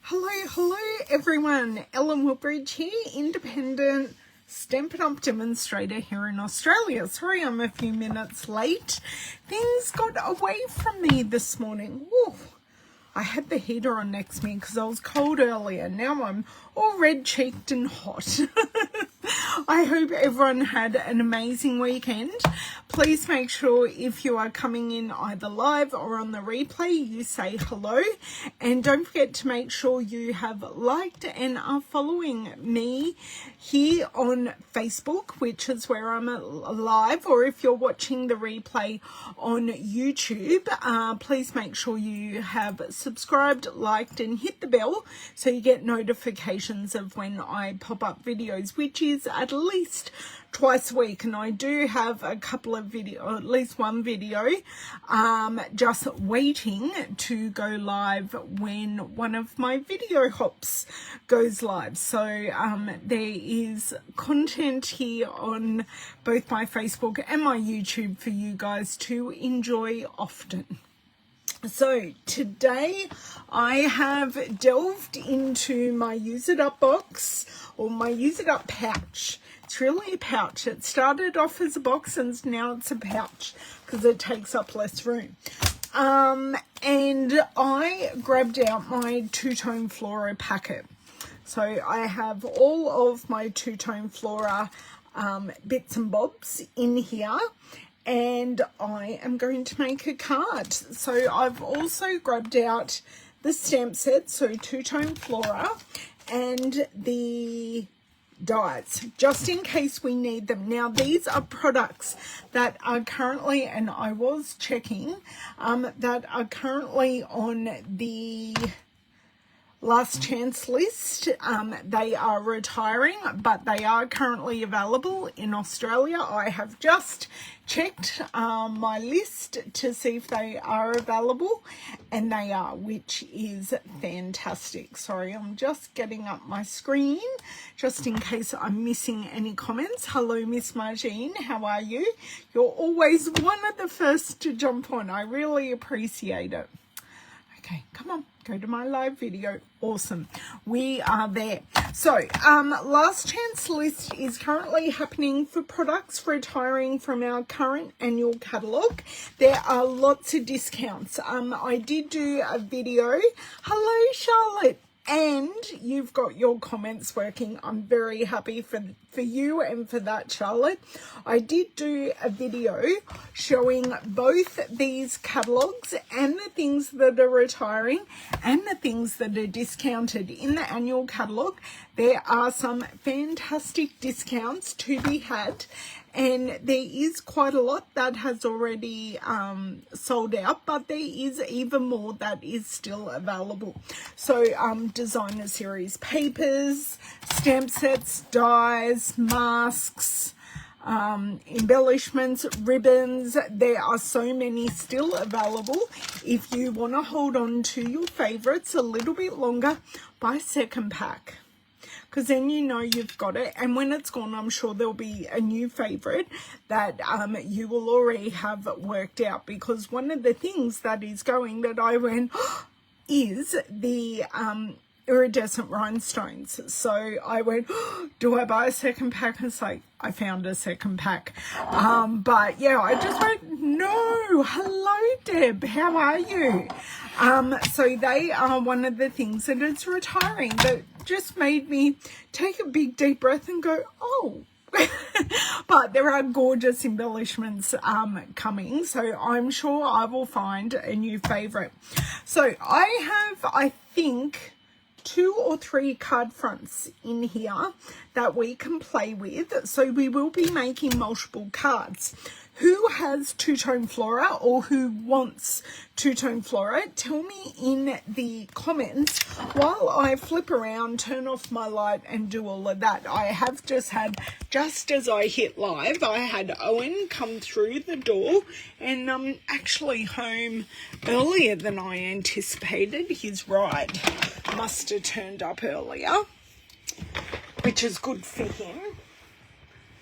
Hello everyone. Ellen Woodbridge here, independent Stampin Up demonstrator here in Australia. Sorry I'm a few minutes late. Things got away from me this morning. Woo. I had the heater on next to me because I was cold earlier. Now I'm all red-cheeked and hot. I hope everyone had an amazing weekend. Please make sure if you are coming in either live or on the replay, you say hello. And don't forget to make sure you have liked and are following me here on Facebook, which is where I'm live, or if you're watching the replay on YouTube, please make sure you have subscribed, liked, and hit the bell so you get notifications of when I pop up videos, which is at least twice a week. And I do have a couple of videos, at least one video, just waiting to go live when one of my video hops goes live. So there is content here on both my Facebook and my YouTube for you guys to enjoy often. So today I have delved into my Use It Up box, or my Use It Up pouch. It's really a pouch. It started off as a box and now it's a pouch because it takes up less room. And I grabbed out my two-tone Flora packet. So I have all of my two-tone Flora bits and bobs in here. And I am going to make a card. So I've also grabbed out the stamp set, so two-tone Flora, and the dies, just in case we need them. Now, these are products that are currently, and I was checking, that are currently on the last chance list. They are retiring, but they are currently available in Australia. I have just checked my list to see if they are available, and they are, which is fantastic. Sorry, I'm just getting up my screen just in case I'm missing any comments. Hello, Miss Margine, how are you? You're always one of the first to jump on. I really appreciate it. Okay, come on, go to my live video. Awesome, we are there. So last chance list is currently happening for products retiring from our current annual catalogue. There are lots of discounts. I did do a video. Hello, Charlotte. And you've got your comments working. I'm very happy for you and for that, Charlotte. I did do a video showing both these catalogues and the things that are retiring and the things that are discounted in the annual catalogue. There are some fantastic discounts to be had, and there is quite a lot that has already sold out, but there is even more that is still available. So designer series papers, stamp sets, dies, masks, embellishments, ribbons. There are so many still available. If you want to hold on to your favorites a little bit longer, buy second pack, because then you know you've got it, and when it's gone, I'm sure there'll be a new favorite that you will already have worked out. Because one of the things that is going that I went is the iridescent rhinestones. So I went, do I buy a second pack? And it's like, I found a second pack. But yeah, I just went, no. Hello, Deb, how are you? So they are one of the things that is retiring that just made me take a big deep breath and go, oh. But there are gorgeous embellishments coming, so I'm sure I will find a new favorite. So I have, I think, 2 or 3 card fronts in here that we can play with. So we will be making multiple cards. Who has two-tone Flora, or who wants two-tone Flora? Tell me in the comments while I flip around, turn off my light and do all of that. I have just had, just as I hit live, I had Owen come through the door, and I'm actually home earlier than I anticipated. His ride must have turned up earlier, which is good for him.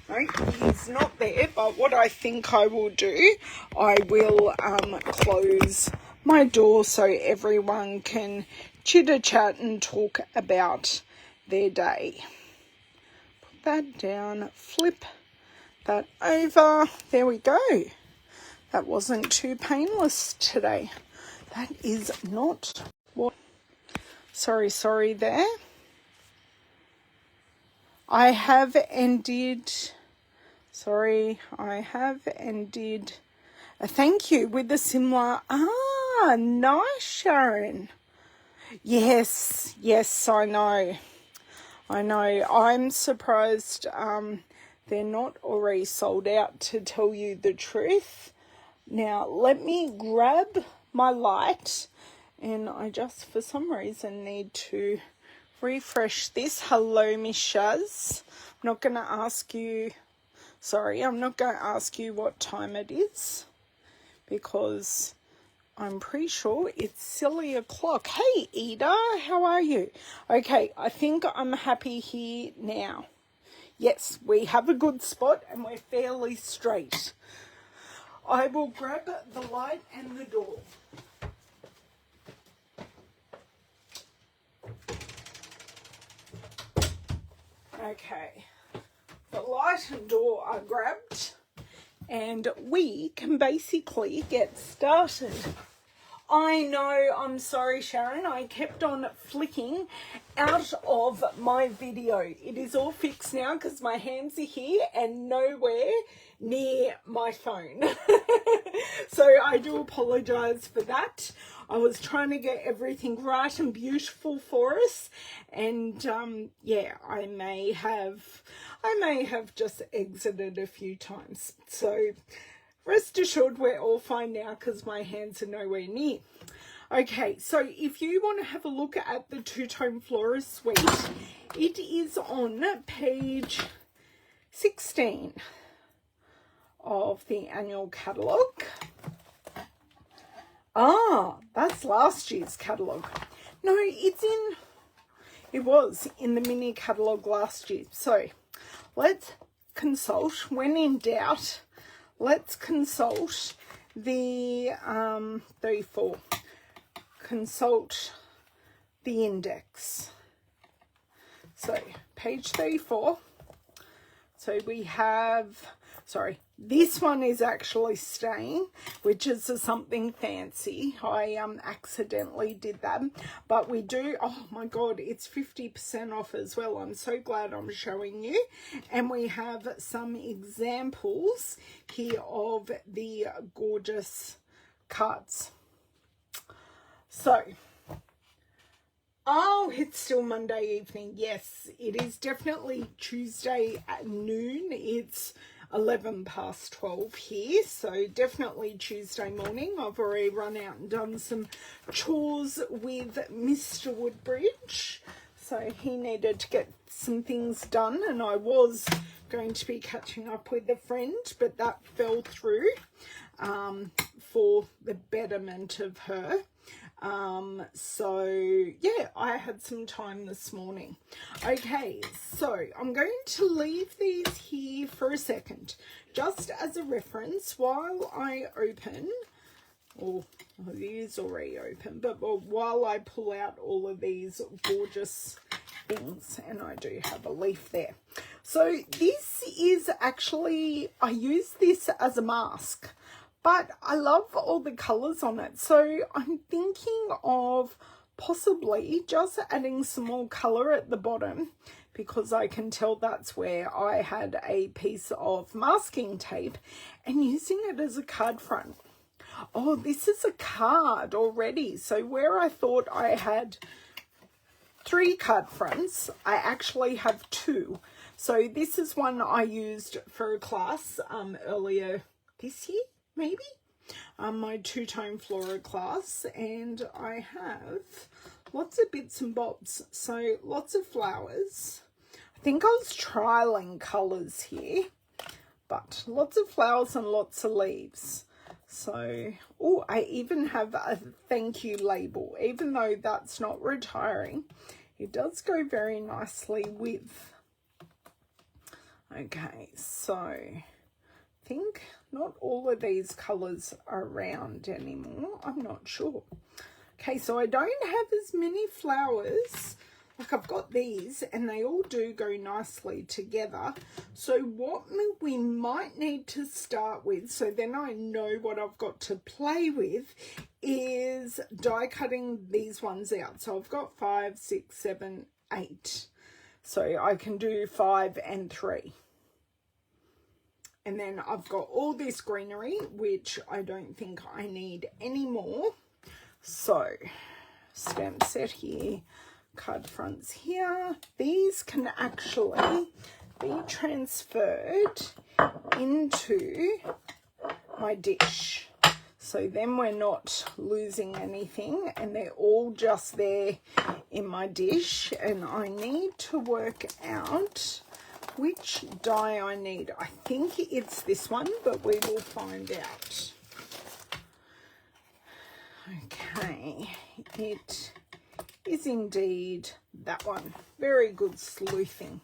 Right, he's not there, but what I think I will do, I will close my door so everyone can chitter chat and talk about their day. Put that down, flip that over. There we go. That wasn't too painless today. That is not what... Sorry there. I have ended a thank you with a similar... nice, Sharon. Yes, I know. I'm surprised they're not already sold out, to tell you the truth. Now, let me grab my light, and I just, for some reason, need to refresh this. Hello, Miss Shaz. I'm not going to ask you what time it is, because I'm pretty sure it's silly o'clock. Hey, Ida, how are you? Okay, I think I'm happy here now. Yes, we have a good spot and we're fairly straight. I will grab the light and the door. Okay, the light and door are grabbed, and we can basically get started. I know, I'm sorry, Sharon, I kept on flicking out of my video. It is all fixed now because my hands are here and nowhere near my phone. So I do apologise for that. I was trying to get everything right and beautiful for us, and yeah, I may have just exited a few times. So rest assured we're all fine now because my hands are nowhere near. Okay, so if you want to have a look at the two-tone Flora suite, it is on page 16 of the annual catalogue. That's last year's catalogue. No, it was in the mini catalogue last year. So let's consult. When in doubt, let's consult the 34. Consult the index. So page 34. So we have, this one is actually staying, which is something fancy. I accidentally did that, but we do, oh my god, it's 50% off as well. I'm so glad I'm showing you. And we have some examples here of the gorgeous cards. So, oh, it's still Monday evening. Yes, it is definitely Tuesday at noon. It's 11 past 12 here, so definitely Tuesday morning. I've already run out and done some chores with Mr. Woodbridge, so he needed to get some things done, and I was going to be catching up with a friend, but that fell through for the betterment of her. So yeah, I had some time this morning. Okay, so I'm going to leave these here for a second, just as a reference while I open, or it is already open, but while I pull out all of these gorgeous things, and I do have a leaf there. So this is actually, I use this as a mask, but I love all the colours on it. So I'm thinking of possibly just adding some more colour at the bottom, because I can tell that's where I had a piece of masking tape, and using it as a card front. Oh, this is a card already. So where I thought I had 3 card fronts, I actually have 2. So this is one I used for a class earlier this year, maybe, my two-tone Flora class, and I have lots of bits and bobs, so lots of flowers. I think I was trialing colours here, but lots of flowers and lots of leaves. So, oh, I even have a thank you label, even though that's not retiring. It does go very nicely with. Okay, so I think not all of these colours are around anymore. I'm not sure. Okay, so I don't have as many flowers. Like I've got these and they all do go nicely together. So what we might need to start with, so then I know what I've got to play with, is die cutting these ones out. So I've got 5, 6, 7, 8. So I can do 5 and 3. And then I've got all this greenery, which I don't think I need anymore. So stamp set here. Card fronts here. These can actually be transferred into my dish. So then we're not losing anything and they're all just there in my dish. And I need to work out which die I need. I think it's this one, but we will find out. Okay, it is indeed that one. Very good sleuthing.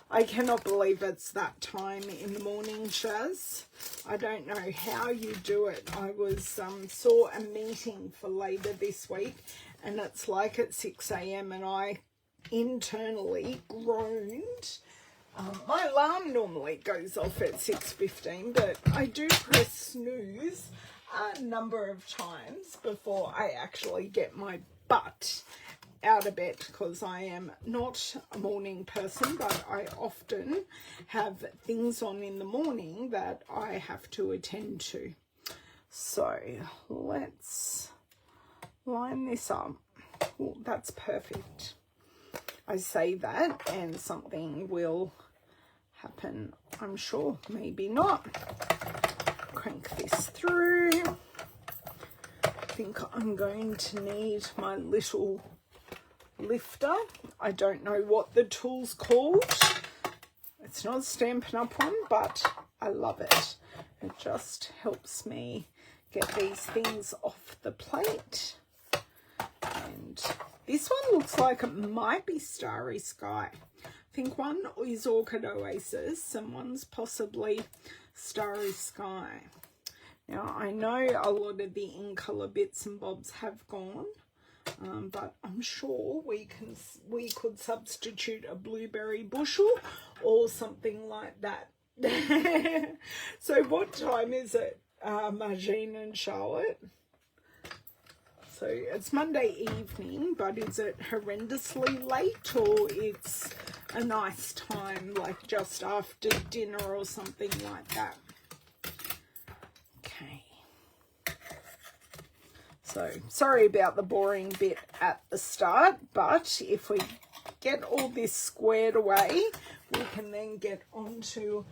I cannot believe it's that time in the morning, Shaz. I don't know how you do it. I saw a meeting for Labour this week and it's like at 6 a.m. and I internally groaned. My alarm normally goes off at 6:15, but I do press snooze a number of times before I actually get my butt out of bed, because I am not a morning person, but I often have things on in the morning that I have to attend to. So let's line this up. Oh, that's perfect. I say that and something will happen, I'm sure. Maybe not. Crank this through. I think I'm going to need my little lifter. I don't know what the tool's called. It's not a Stampin' Up one, but I love it. It just helps me get these things off the plate. And this one looks like it might be Starry Sky. I think one is Orchid Oasis and one's possibly Starry Sky. Now I know a lot of the in-colour bits and bobs have gone, but I'm sure we could substitute a blueberry bushel or something like that. So what time is it, Margine and Charlotte? So it's Monday evening, but is it horrendously late or it's a nice time, like just after dinner or something like that? Okay. So sorry about the boring bit at the start, but if we get all this squared away, we can then get on to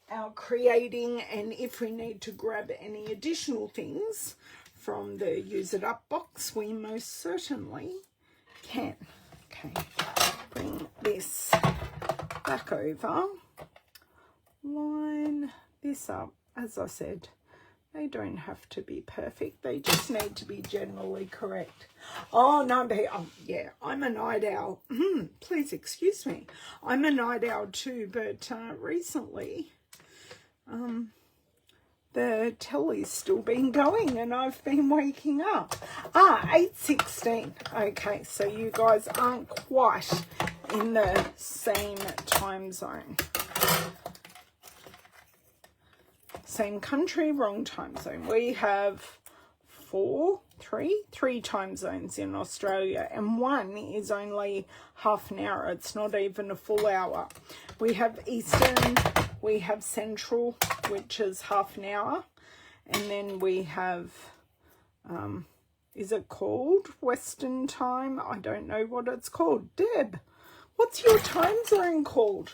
our creating, and if we need to grab any additional things from the Use It Up box, we most certainly can. Okay, bring this back over, line this up. As I said, they don't have to be perfect, they just need to be generally correct. Oh no, yeah, I'm a night owl. Please excuse me, I'm a night owl too, but recently the telly's still been going and I've been waking up. 8:16. Okay, so you guys aren't quite in the same time zone. Same country, wrong time zone. We have three time zones in Australia, and one is only half an hour. It's not even a full hour. We have Eastern, we have Central, which is half an hour, and then we have, is it called Western time? I don't know what it's called. Deb, what's your time zone called?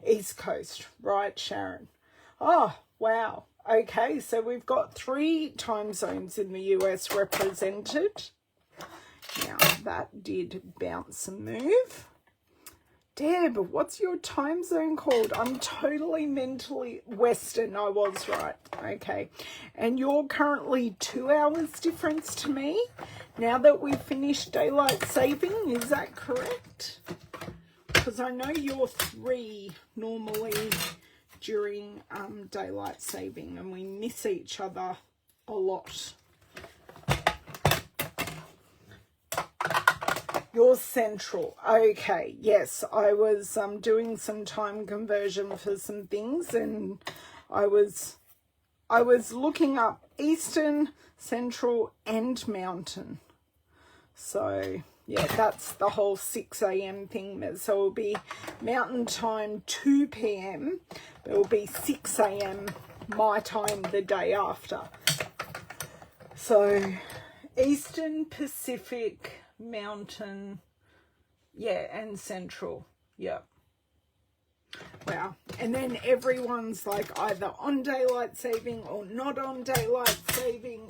East Coast, right, Sharon? Oh, wow. Okay, so we've got 3 time zones in the US represented. Now, that did bounce and move. Deb, what's your time zone called? I'm totally mentally Western. I was right. Okay. And you're currently 2 hours difference to me now that we've finished daylight saving. Is that correct? Because I know you're 3 normally during daylight saving, and we miss each other a lot. You're central. Okay, yes, I was doing some time conversion for some things, and I was looking up Eastern, Central, and Mountain. So yeah, that's the whole 6 a.m. thing. So it'll be Mountain Time 2 p.m. It will be 6 a.m. my time the day after. So Eastern, Pacific, Mountain, yeah, and Central, yeah. Wow. And then everyone's like either on daylight saving or not on daylight saving.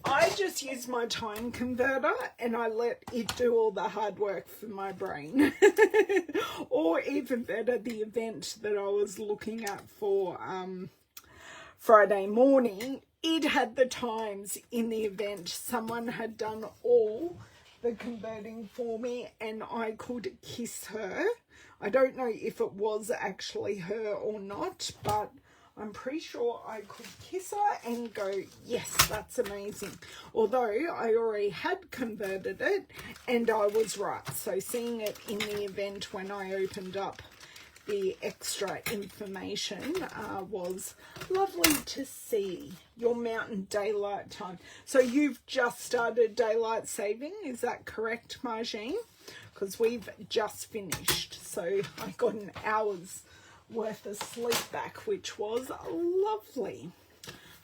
I just use my time converter and I let it do all the hard work for my brain. Or even better, the event that I was looking at for Friday morning, it had the times in the event. Someone had done all the converting for me and I could kiss her. I don't know if it was actually her or not, but I'm pretty sure I could kiss her and go, yes, that's amazing. Although I already had converted it and I was right. So seeing it in the event when I opened up the extra information was lovely to see. Your Mountain Daylight Time. So you've just started daylight saving, is that correct, Margine? Because we've just finished. So I got an hour's worth of sleep back, which was lovely.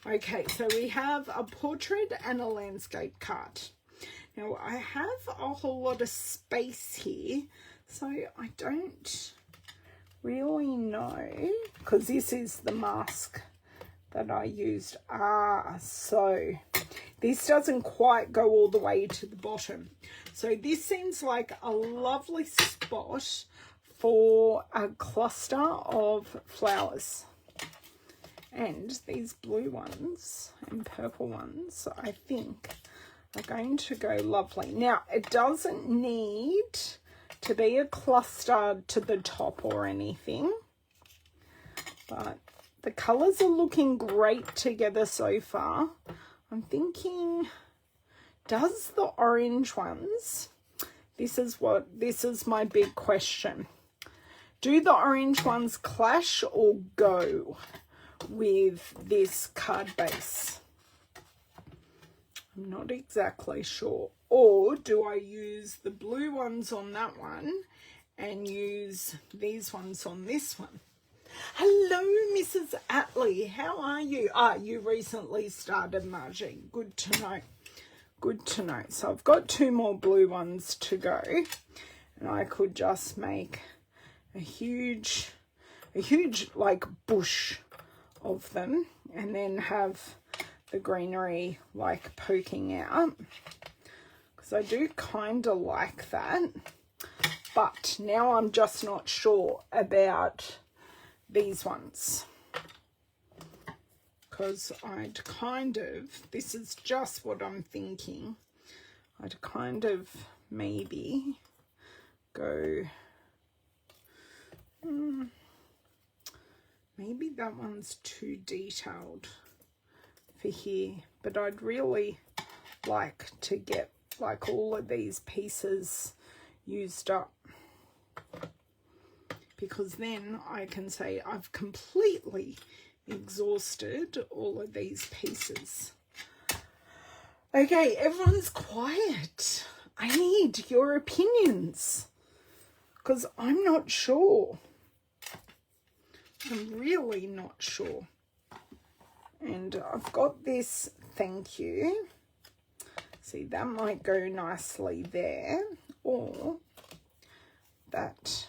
Okay, so we have a portrait and a landscape card. Now I have a whole lot of space here, so I don't really know, because this is the mask that I used. So this doesn't quite go all the way to the bottom. So this seems like a lovely spot for a cluster of flowers. And these blue ones and purple ones, I think, are going to go lovely. Now, it doesn't need to be a cluster to the top or anything, but the colours are looking great together so far. I'm thinking, does the orange ones, this is my big question. Do the orange ones clash or go with this card base? I'm not exactly sure. Or do I use the blue ones on that one and use these ones on this one? Hello, Mrs. Atlee. How are you? You recently started, Margie. Good to know. Good to know. So I've got 2 more blue ones to go. And I could just make a huge like bush of them. And then have the greenery like poking out. Because I do kind of like that. But now I'm just not sure about these ones, because I'd kind of, this is just what I'm thinking, I'd kind of maybe go, maybe that one's too detailed for here, but I'd really like to get like all of these pieces used up, because then I can say I've completely exhausted all of these pieces. Okay, everyone's quiet. I need your opinions, because I'm not sure. I'm really not sure. And I've got this thank you. See, that might go nicely there, or that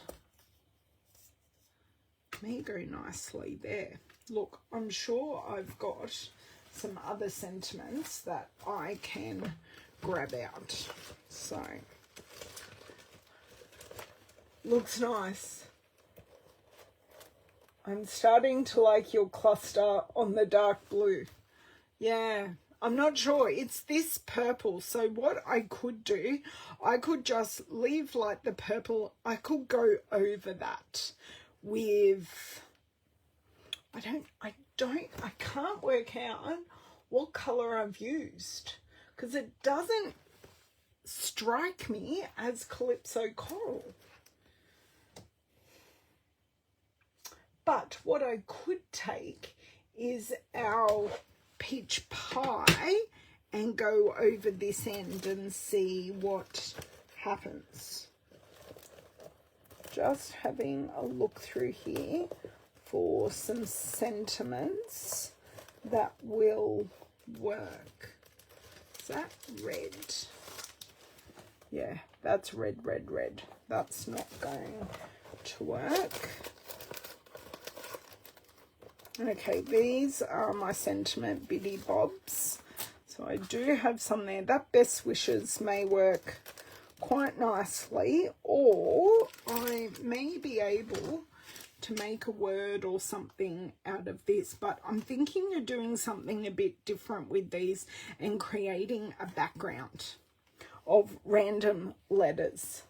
may go nicely there. Look, I'm sure I've got some other sentiments that I can grab out. So, looks nice. I'm starting to like your cluster on the dark blue. Yeah, I'm not sure. It's this purple. So what I could do, I could just leave like the purple. I could go over that with, I can't work out what color I've used, because it doesn't strike me as Calypso Coral. But what I could take is our peach pie and go over this end and see what happens. Just having a look through here for some sentiments that will work. Is that red? Yeah, that's red, red, red. That's not going to work. Okay, these are my sentiment bitty bobs. So I do have some there. That best wishes may work quite nicely, or I may be able to make a word or something out of this, but I'm thinking of doing something a bit different with these and creating a background of random letters.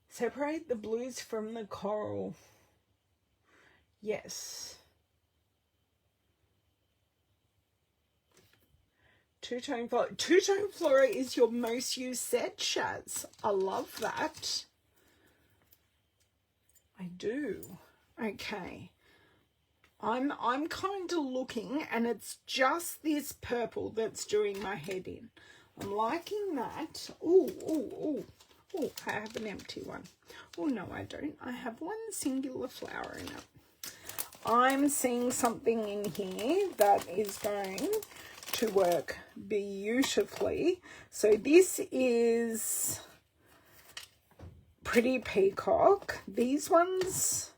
Separate the blues from the coral. Yes. Two-tone Flora. Two-tone Flora is your most used set, Shaz. I love that. I do. Okay. I'm kind of looking, and it's just this purple that's doing my head in. I'm liking that. Oh, I have an empty one. Oh, no, I don't. I have one singular flower in it. I'm seeing something in here that is going to work beautifully. So this is Pretty Peacock. These ones,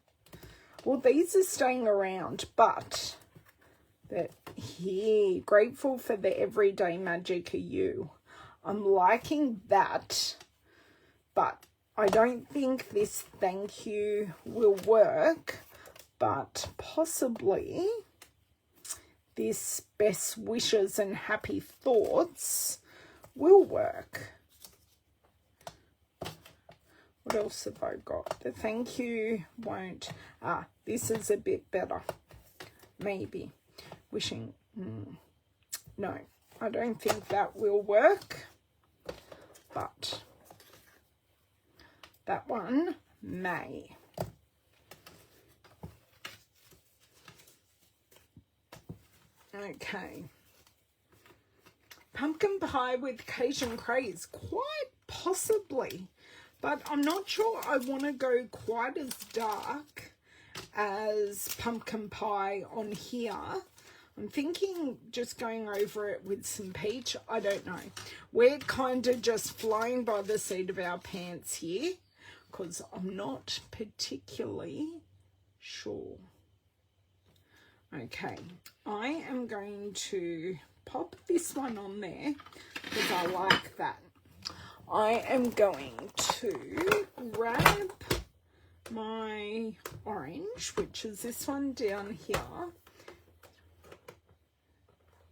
well, these are staying around, but that here, Grateful for the Everyday Magic of You. I'm liking that, but I don't think this thank you will work, but possibly this best wishes and happy thoughts will work. What else have I got? The thank you won't. This is a bit better. Maybe. Wishing. No, I don't think that will work. But that one may. Okay. Pumpkin pie with Cajun craze. Quite possibly. But I'm not sure I want to go quite as dark as pumpkin pie on here. I'm thinking just going over it with some peach. I don't know. We're kind of just flying by the seat of our pants here because I'm not particularly sure. Okay, I am going to pop this one on there because I like that. I am going to grab my orange, which is this one down here.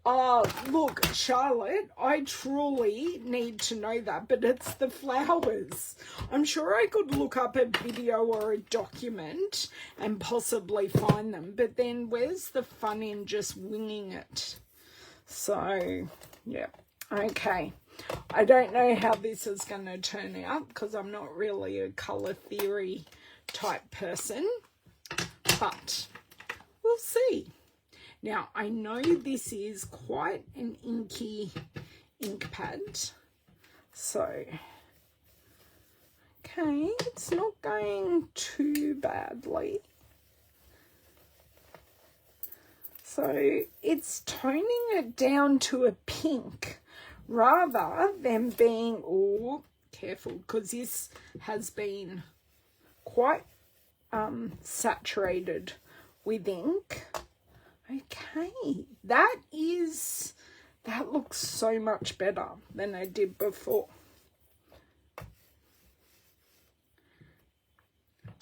Oh, look, Charlotte, I truly need to know that, but it's the flowers. I'm sure I could look up a video or a document and possibly find them, but then where's the fun in just winging it? So, yeah, okay. I don't know how this is going to turn out because I'm not really a colour theory type person, but we'll see. Now, I know this is quite an inky ink pad, so, okay, it's not going too badly. So, it's toning it down to a pink rather than being, oh, careful, because this has been quite saturated with ink. Okay, that looks so much better than I did before.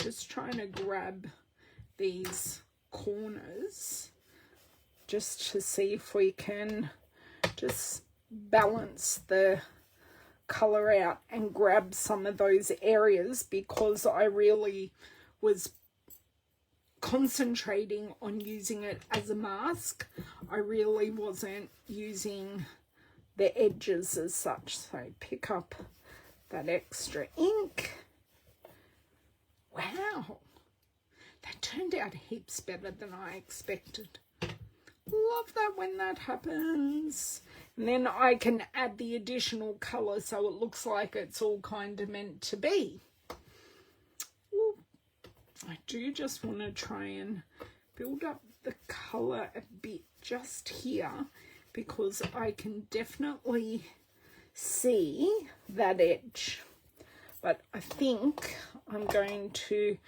Just trying to grab these corners just to see if we can just balance the colour out and grab some of those areas, because I really was concentrating on using it as a mask. I really wasn't using the edges as such. So pick up that extra ink. Wow, that turned out heaps better than I expected. Love that when that happens. And then I can add the additional colour so it looks like it's all kind of meant to be. Ooh, I do just want to try and build up the colour a bit just here, because I can definitely see that edge. But I think I'm going to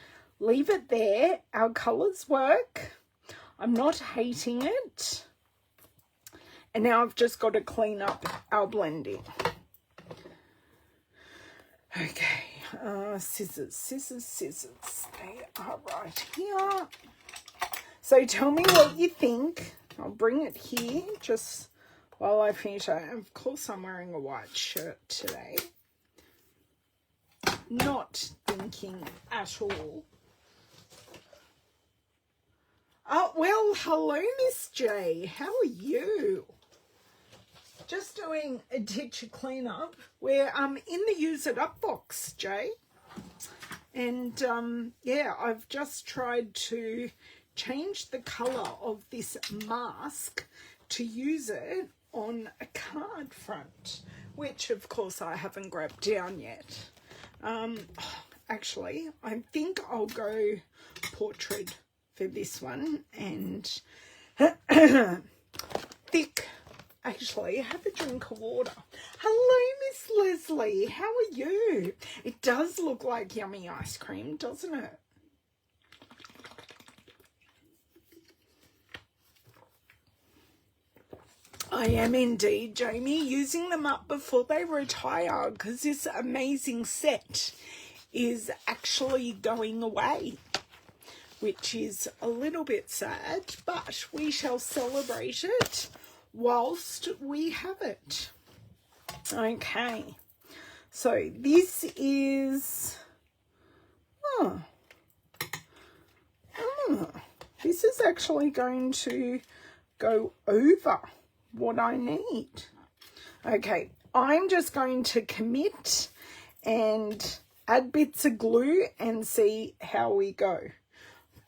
leave it there. Our colours work. I'm not hating it. And now I've just got to clean up our blending. Okay, scissors, scissors, scissors. They are right here. So tell me what you think. I'll bring it here just while I finish it. Of course, I'm wearing a white shirt today. Not thinking at all. Oh, well, hello, Miss J. How are you? Just doing a teacher cleanup. We're in the use it up box, Jay. And yeah, I've just tried to change the colour of this mask to use it on a card front, which of course I haven't grabbed down yet. Actually, I think I'll go portrait for this one, and thick. Actually, have a drink of water. Hello, Miss Leslie. How are you? It does look like yummy ice cream, doesn't it? I am indeed, Jamie, using them up before they retire, because this amazing set is actually going away, which is a little bit sad, but we shall celebrate it whilst we have it. Okay, so this is, this is actually going to go over what I need. Okay, I'm just going to commit and add bits of glue and see how we go.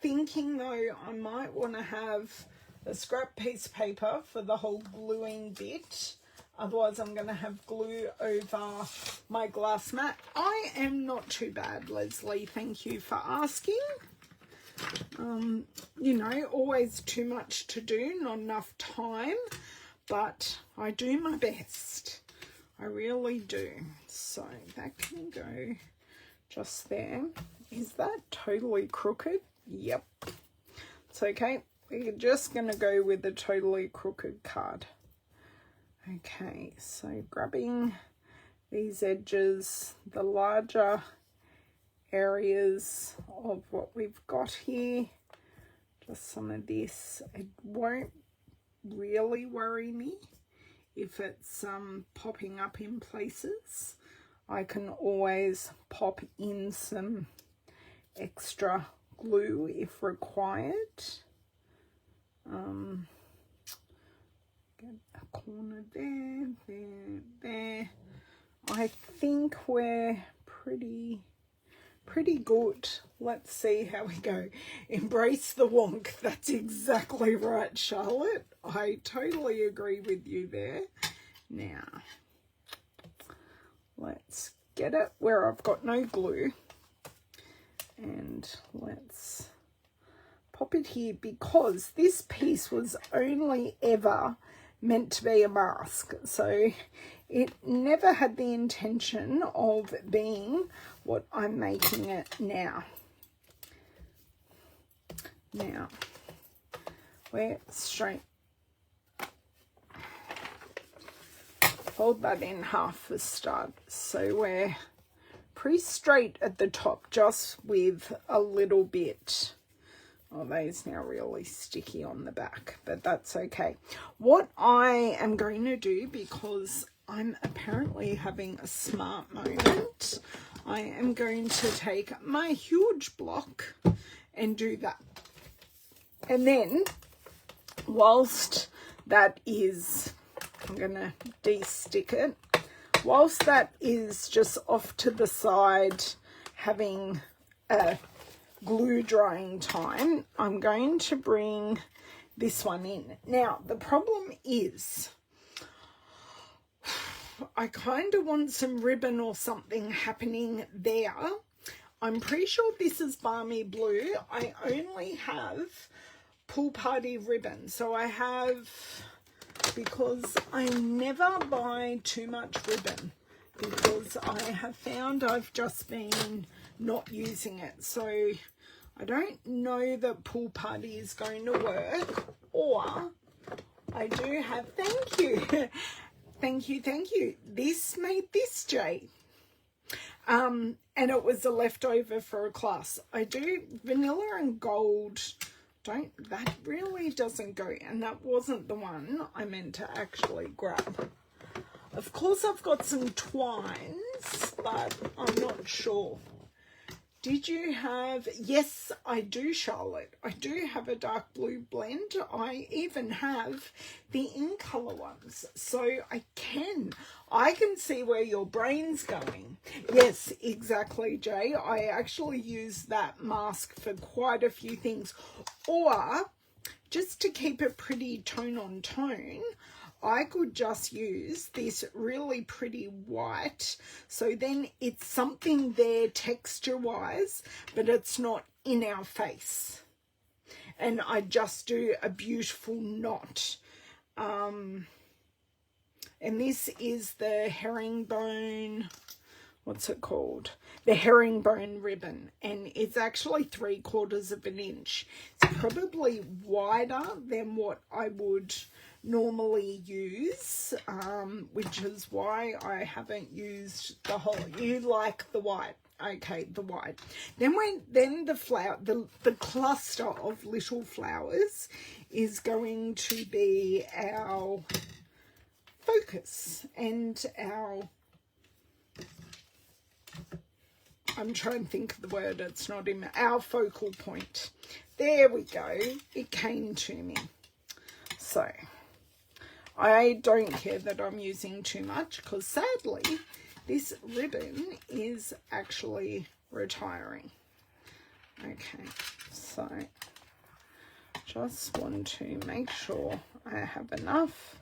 Thinking though, I might want to have a scrap piece of paper for the whole gluing bit. Otherwise, I'm going to have glue over my glass mat. I am not too bad, Leslie. Thank you for asking. You know, always too much to do, not enough time, but I do my best. I really do. So that can go just there. Is that totally crooked? Yep. It's okay. We're just going to go with the totally crooked card. Okay, so grabbing these edges, the larger areas of what we've got here, just some of this. It won't really worry me if it's popping up in places. I can always pop in some extra glue if required. Get a corner there, there. I think we're pretty good. Let's see how we go. Embrace the wonk. That's exactly right, Charlotte. I totally agree with you there. Now, let's get it where I've got no glue. And let's pop it here, because this piece was only ever meant to be a mask. So it never had the intention of being what I'm making it now. Now, we're straight. Fold that in half for start. So we're pretty straight at the top, just with a little bit. Oh, those now really sticky on the back, but that's okay. What I am going to do, because I'm apparently having a smart moment, I am going to take my huge block and do that. And then, whilst that is I'm going to de-stick it. Whilst that is just off to the side having a glue drying time, I'm going to bring this one in. Now, the problem is I kind of want some ribbon or something happening there. I'm pretty sure this is Balmy Blue. I only have Pool Party ribbon. So I have, because I never buy too much ribbon, because I have found I've just been not using it. So I don't know that Pool Party is going to work, or I do have, thank you. Thank you. This made this, Jay. And it was a leftover for a class. I do vanilla and gold. That really doesn't go. And that wasn't the one I meant to actually grab. Of course, I've got some twines, but I'm not sure. Did you have, yes, I do, Charlotte. I do have a dark blue blend. I even have the in colour ones. So I can see where your brain's going. Yes, exactly, Jay. I actually use that mask for quite a few things. Or, just to keep it pretty tone on tone, I could just use this really pretty white, so then it's something there texture wise, but it's not in our face, and I just do a beautiful knot. And this is the herringbone, what's it called, the herringbone ribbon, and it's actually 3/4 of an inch. It's probably wider than what I would normally use, which is why I haven't used the whole. You like the white, okay, the white. Then the flower, the cluster of little flowers is going to be our focus and our, I'm trying to think of the word, it's not in our focal point. There we go, it came to me. So I don't care that I'm using too much, because sadly this ribbon is actually retiring. Okay, so just want to make sure I have enough.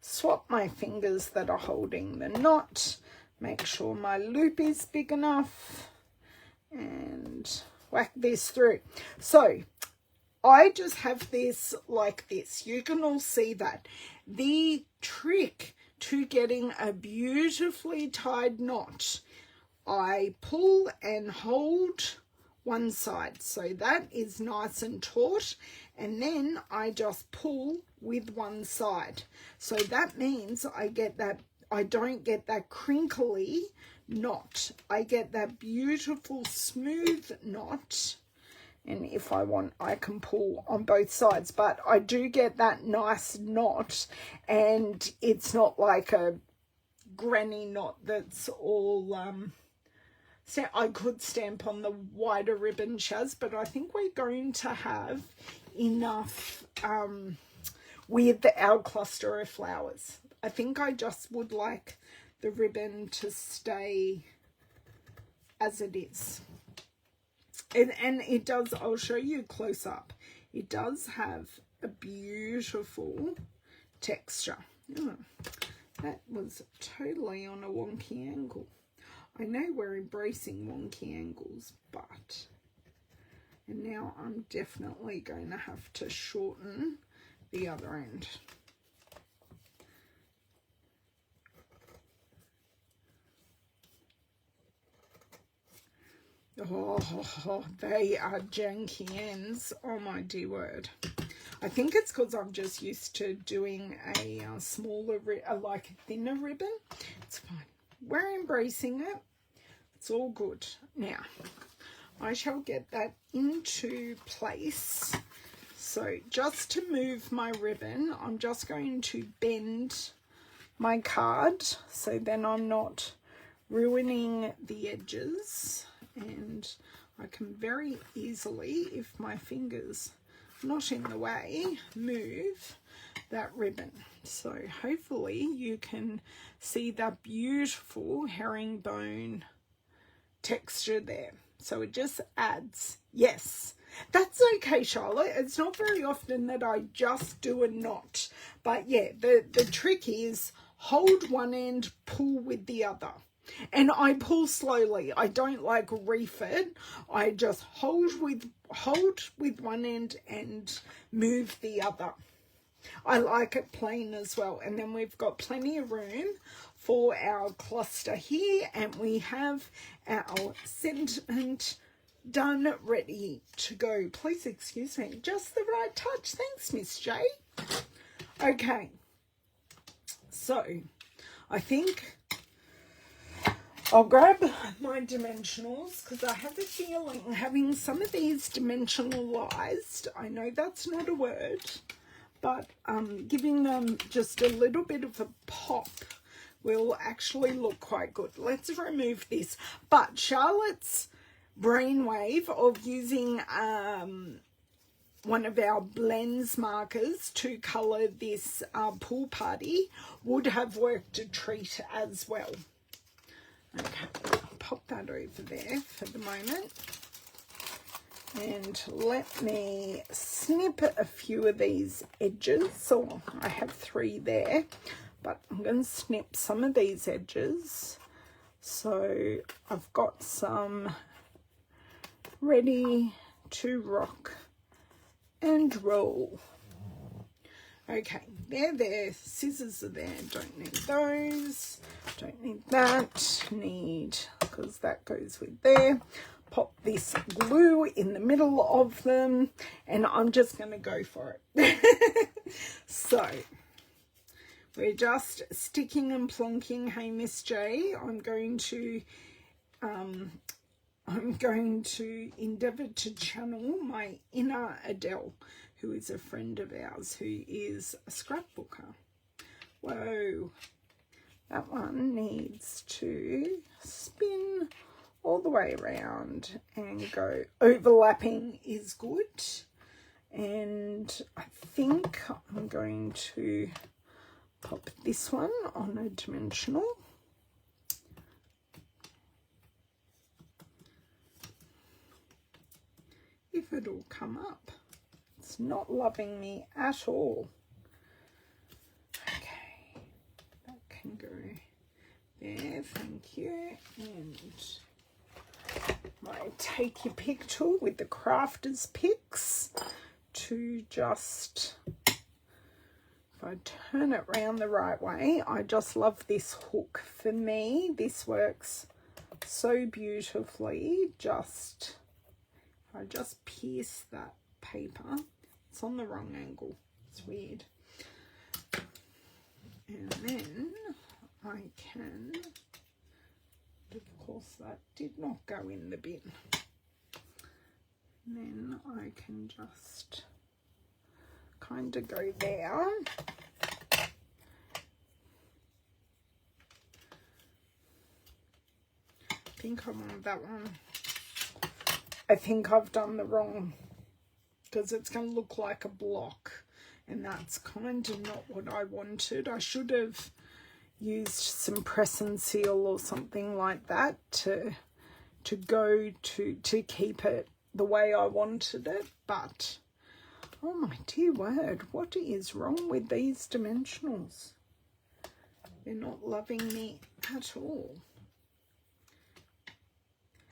Swap my fingers that are holding the knot. Make sure my loop is big enough. And whack this through. So I just have this like this. You can all see that. The trick to getting a beautifully tied knot, I pull and hold one side, so that is nice and taut, and then I just pull with one side. So that means I get that, I don't get that crinkly knot. I get that beautiful smooth knot. And if I want, I can pull on both sides. But I do get that nice knot. And it's not like a granny knot that's all... so I could stamp on the wider ribbon, Shaz. But I think we're going to have enough with our cluster of flowers. I think I just would like the ribbon to stay as it is. And it does, I'll show you close up. It does have a beautiful texture. Oh, that was totally on a wonky angle. I know we're embracing wonky angles, but... And now I'm definitely going to have to shorten the other end. Oh, they are janky ends. Oh my dear word. I think it's because I'm just used to doing a smaller, like a thinner ribbon. It's fine. We're embracing it. It's all good. Now, I shall get that into place. So just to move my ribbon, I'm just going to bend my card so then I'm not ruining the edges. And I can very easily, if my fingers not in the way, move that ribbon. So hopefully you can see that beautiful herringbone texture there. So it just adds, yes, that's okay, Charlotte. It's not very often that I just do a knot. But yeah, the trick is hold one end, pull with the other. And I pull slowly. I don't like reef it. I just hold with one end and move the other. I like it plain as well. And then we've got plenty of room for our cluster here, and we have our sentiment done, ready to go. Please excuse me, just the right touch. Thanks, Miss J. Okay, so I think I'll grab my dimensionals, because I have a feeling having some of these dimensionalized, I know that's not a word, but giving them just a little bit of a pop will actually look quite good. Let's remove this. But Charlotte's brainwave of using one of our blends markers to colour this pool party would have worked a treat as well. Okay, I'll pop that over there for the moment. And let me snip a few of these edges. So I have 3 there, but I'm going to snip some of these edges. So I've got some ready to rock and roll. Okay, there. Scissors are there. Don't need those. Don't need that. Need, because that goes with there. Pop this glue in the middle of them, and I'm just going to go for it. So we're just sticking and plonking. Hey, Miss J, I'm going to endeavour to channel my inner Adele, who is a friend of ours, who is a scrapbooker. Whoa, that one needs to spin all the way around and go. Overlapping is good. And I think I'm going to pop this one on a dimensional. If it'll come up. It's not loving me at all. Okay, that can go there, thank you. And my take your pick tool with the crafter's picks to just, if I turn it round the right way, I just love this hook. For me, this works so beautifully. Just, if I just pierce that paper, it's on the wrong angle, it's weird. And then I can, of course that did not go in the bin. And then I can just kind of go there. I think I want that one. I think I've done the wrong, because it's going to look like a block, and that's kind of not what I wanted. I should have used some press and seal or something like that to keep it the way I wanted it. But oh my dear word, what is wrong with these dimensionals? They're not loving me at all.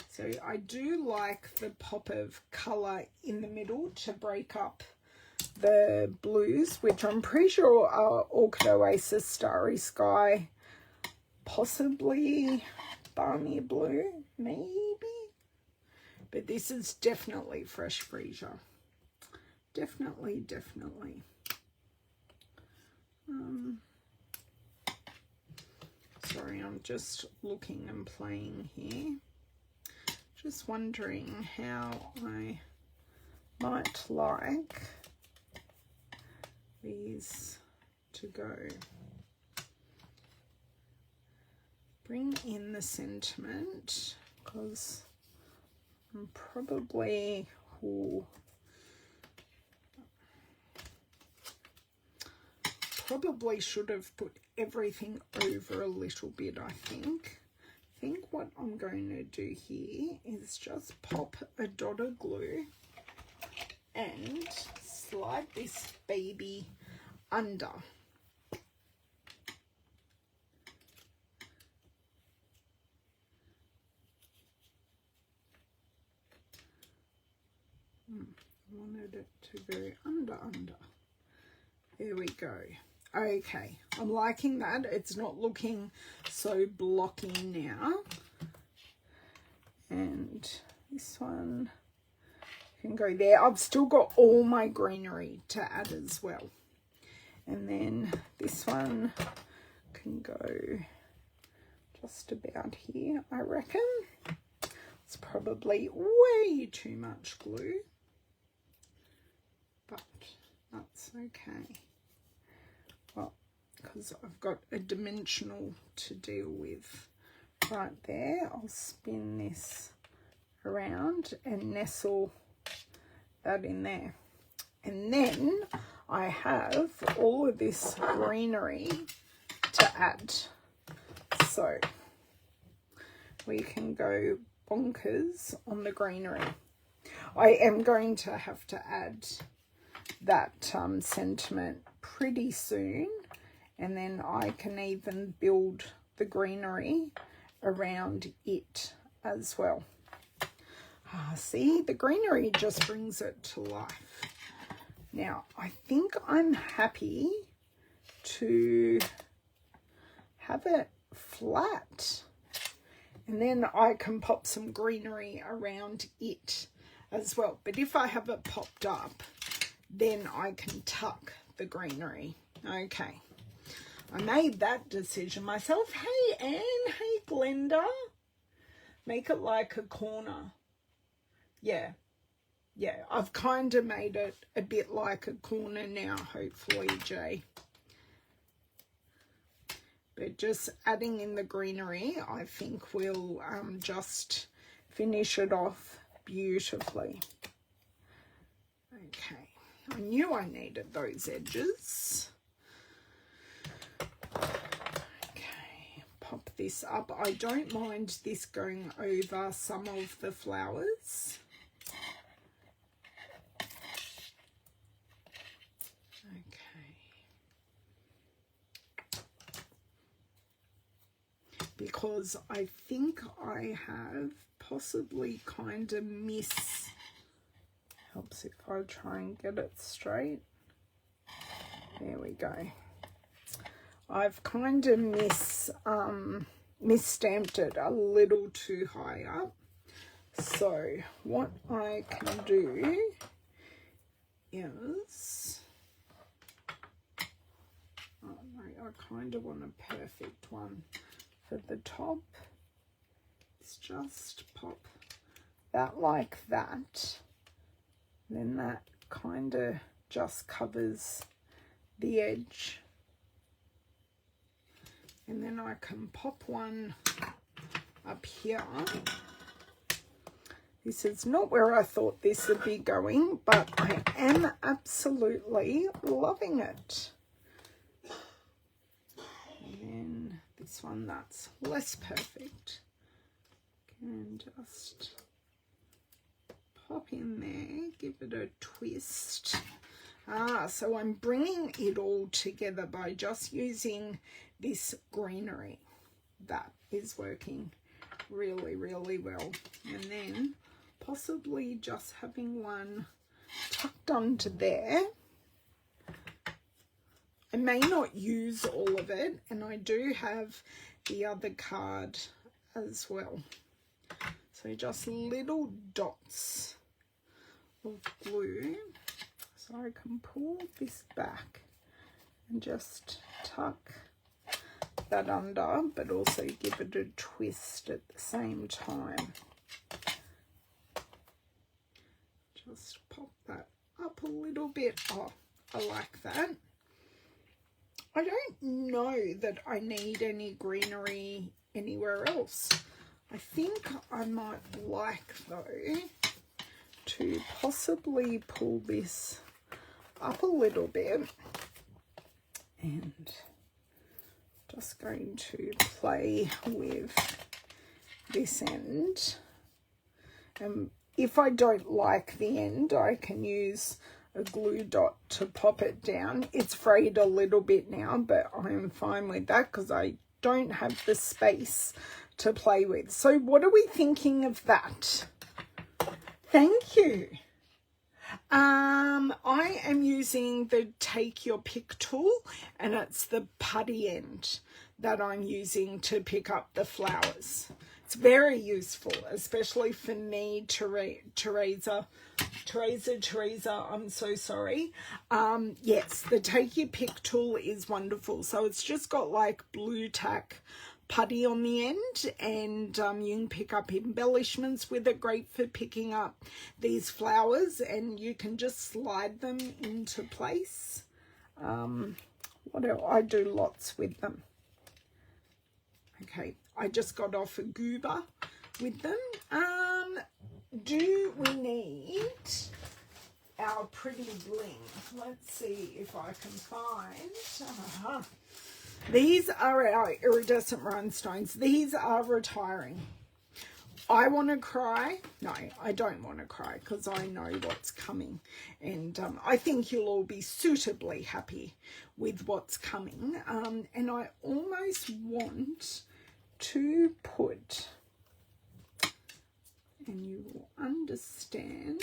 So I do like the pop of colour in the middle to break up the blues, which I'm pretty sure are Orchid Oasis, Starry Sky, possibly Balmy Blue, maybe. But this is definitely Fresh Freesia. Definitely. Sorry, I'm just looking and playing here. Just wondering how I might like these to go. Bring in the sentiment, because I'm probably, probably should have put everything over a little bit, I think. I think what I'm going to do here is just pop a dot of glue and slide this baby under. I wanted it to go under. There we go. Okay, I'm liking that. It's not looking so blocky now. And this one can go there. I've still got all my greenery to add as well. And then this one can go just about here, I reckon. It's probably way too much glue, but that's okay. Well, because I've got a dimensional to deal with right there. I'll spin this around and nestle that in there. And then I have all of this greenery to add. So we can go bonkers on the greenery. I am going to have to add that sentiment pretty soon, and then I can even build the greenery around it as well. See, the greenery just brings it to life. Now, I think I'm happy to have it flat, and then I can pop some greenery around it as well. But if I have it popped up, then I can tuck the greenery. Okay, I made that decision myself. Hey Anne, hey Glenda, make it like a corner. Yeah, I've kind of made it a bit like a corner now, hopefully, Jay. But just adding in the greenery, I think will just finish it off beautifully. Okay, I knew I needed those edges. Okay, pop this up. I don't mind this going over some of the flowers. Because I think I have possibly kind of helps if I try and get it straight. There we go. I've kind of misstamped it a little too high up. So what I can do is, oh no, I kind of want a perfect one. For the top, it's just pop that like that, then that kind of just covers the edge, and then I can pop one up here. This is not where I thought this would be going, but I am absolutely loving it. And then this one that's less perfect can just pop in there, give it a twist. So I'm bringing it all together by just using this greenery. That is working really, really well. And then possibly just having one tucked onto there. I may not use all of it, and I do have the other card as well. So just little dots of glue. So I can pull this back and just tuck that under, but also give it a twist at the same time. Just pop that up a little bit. Oh, I like that. I don't know that I need any greenery anywhere else. I think I might like, though, to possibly pull this up a little bit And just going to play with this end. And if I don't like the end, I can use a glue dot to pop it down. It's frayed a little bit now, but I'm fine with that because I don't have the space to play with. So what are we thinking of that? Thank you. I am using the Take Your Pick tool, and it's the putty end that I'm using to pick up the flowers. It's very useful, especially for me, Teresa, I'm so sorry. Yes, the Take Your Pick tool is wonderful. So it's just got like blue tack putty on the end, and you can pick up embellishments with it. Great for picking up these flowers, and you can just slide them into place. What else? I do lots with them. Okay, I just got off a goober with them. Do we need our pretty bling? Let's see if I can find. These are our iridescent rhinestones. These are retiring. I want to cry. No, I don't want to cry because I know what's coming. And I think you'll all be suitably happy with what's coming. And I almost want to put, and you will understand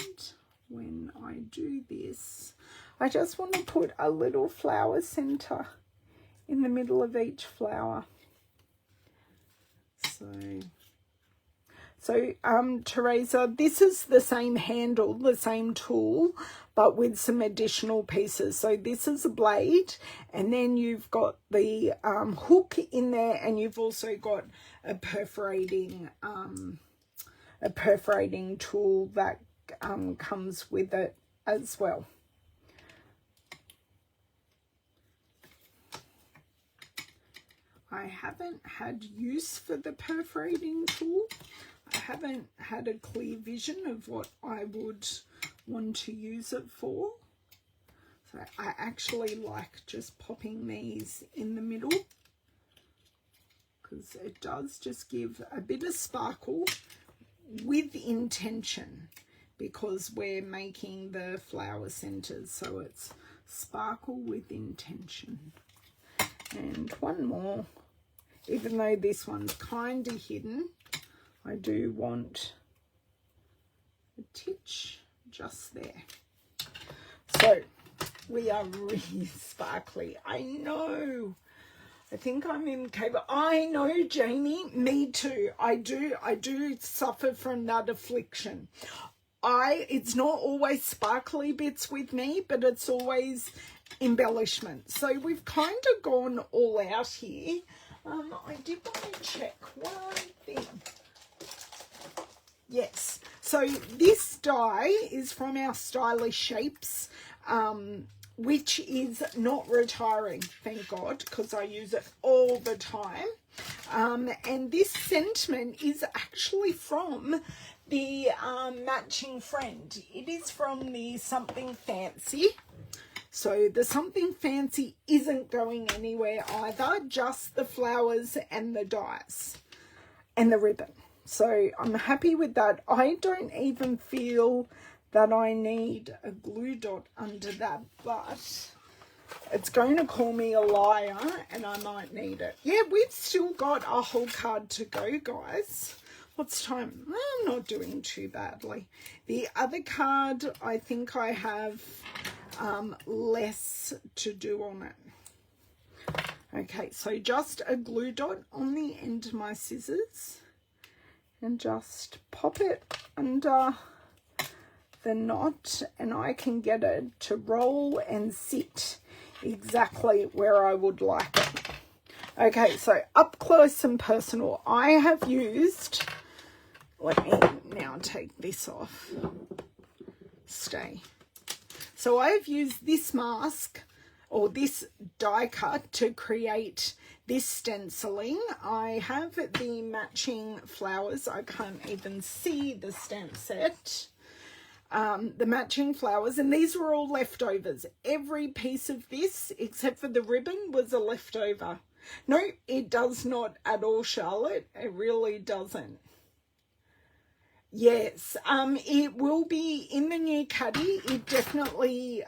when I do this, I just want to put a little flower center in the middle of each flower. So Teresa, this is the same handle, the same tool, but with some additional pieces. So this is a blade, and then you've got the hook in there, and you've also got a perforating tool that comes with it as well. I haven't had use for the perforating tool. I haven't had a clear vision of what I would want to use it for. So I actually like just popping these in the middle because it does just give a bit of sparkle with intention, because we're making the flower centers, so it's sparkle with intention. And one more, even though this one's kind of hidden, I do want a titch just there. So we are really sparkly. I know. I think I'm incapable. I know, Jamie. Me too. I do suffer from that affliction. It's not always sparkly bits with me, but it's always embellishment. So we've kind of gone all out here. I did want to check one thing. Yes, so this die is from our Stylish Shapes, which is not retiring, thank God, because I use it all the time. And this sentiment is actually from the Matching Friend. It is from the Something Fancy. So the Something Fancy isn't going anywhere either, just the flowers and the dies and the ribbon. So I'm happy with that. I don't even feel that I need a glue dot under that, but it's going to call me a liar and I might need it. Yeah, we've still got a whole card to go, guys. What's time? I'm not doing too badly. The other card, I think I have less to do on it. Okay, so just a glue dot on the end of my scissors and just pop it under the knot, and I can get it to roll and sit exactly where I would like it. Okay, so up close and personal, I have used, let me now take this off, stay. So I've used this mask or this die cut to create this stenciling. I have the matching flowers. I can't even see the stamp set. the matching flowers, and these were all leftovers. Every piece of this, except for the ribbon, was a leftover. No, it does not at all, Charlotte. It really doesn't. Yes, it will be in the new caddy. It definitely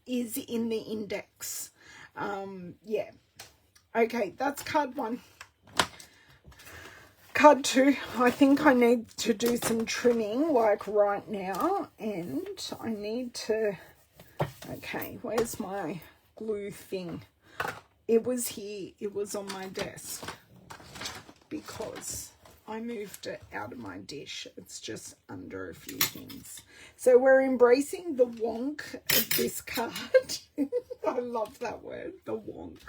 is in the index. Yeah. Okay, that's card 1. Card 2, I think I need to do some trimming like right now, and I need to, okay, where's my glue thing? It was here, it was on my desk because I moved it out of my dish. It's just under a few things. So we're embracing the wonk of this card. I love that word, the wonk.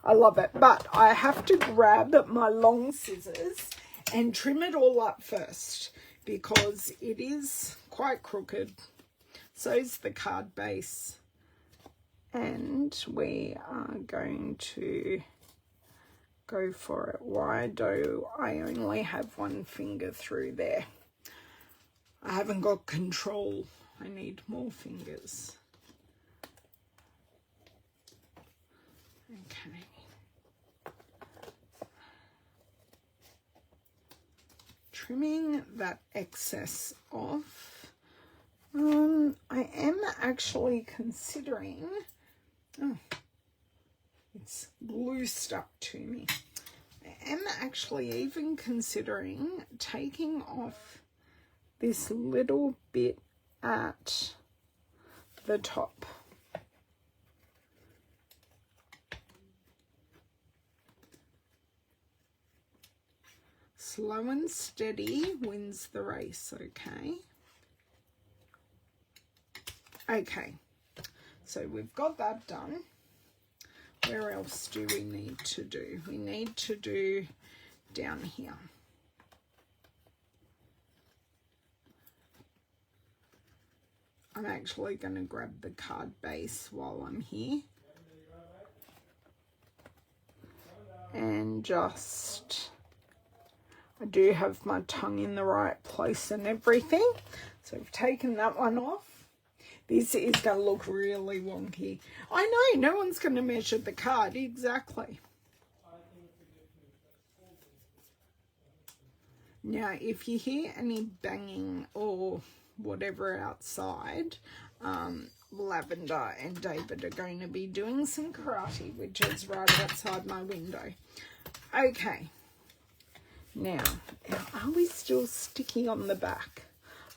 I love it. But I have to grab my long scissors and trim it all up first because it is quite crooked. So's the card base. And we are going to go for it. Why do I only have one finger through there? I haven't got control. I need more fingers. Okay. Trimming that excess off. I am actually considering, oh, it's glue stuck to me. I am actually even considering taking off this little bit at the top. Slow and steady wins the race, okay? Okay, so we've got that done. Where else do we need to do? We need to do down here. I'm actually going to grab the card base while I'm here. And just, I do have my tongue in the right place and everything. So I've taken that one off. This is going to look really wonky. I know, no one's going to measure the card exactly. Now, if you hear any banging or whatever outside, Lavender and David are going to be doing some karate, which is right outside my window. Okay. Now, are we still sticky on the back?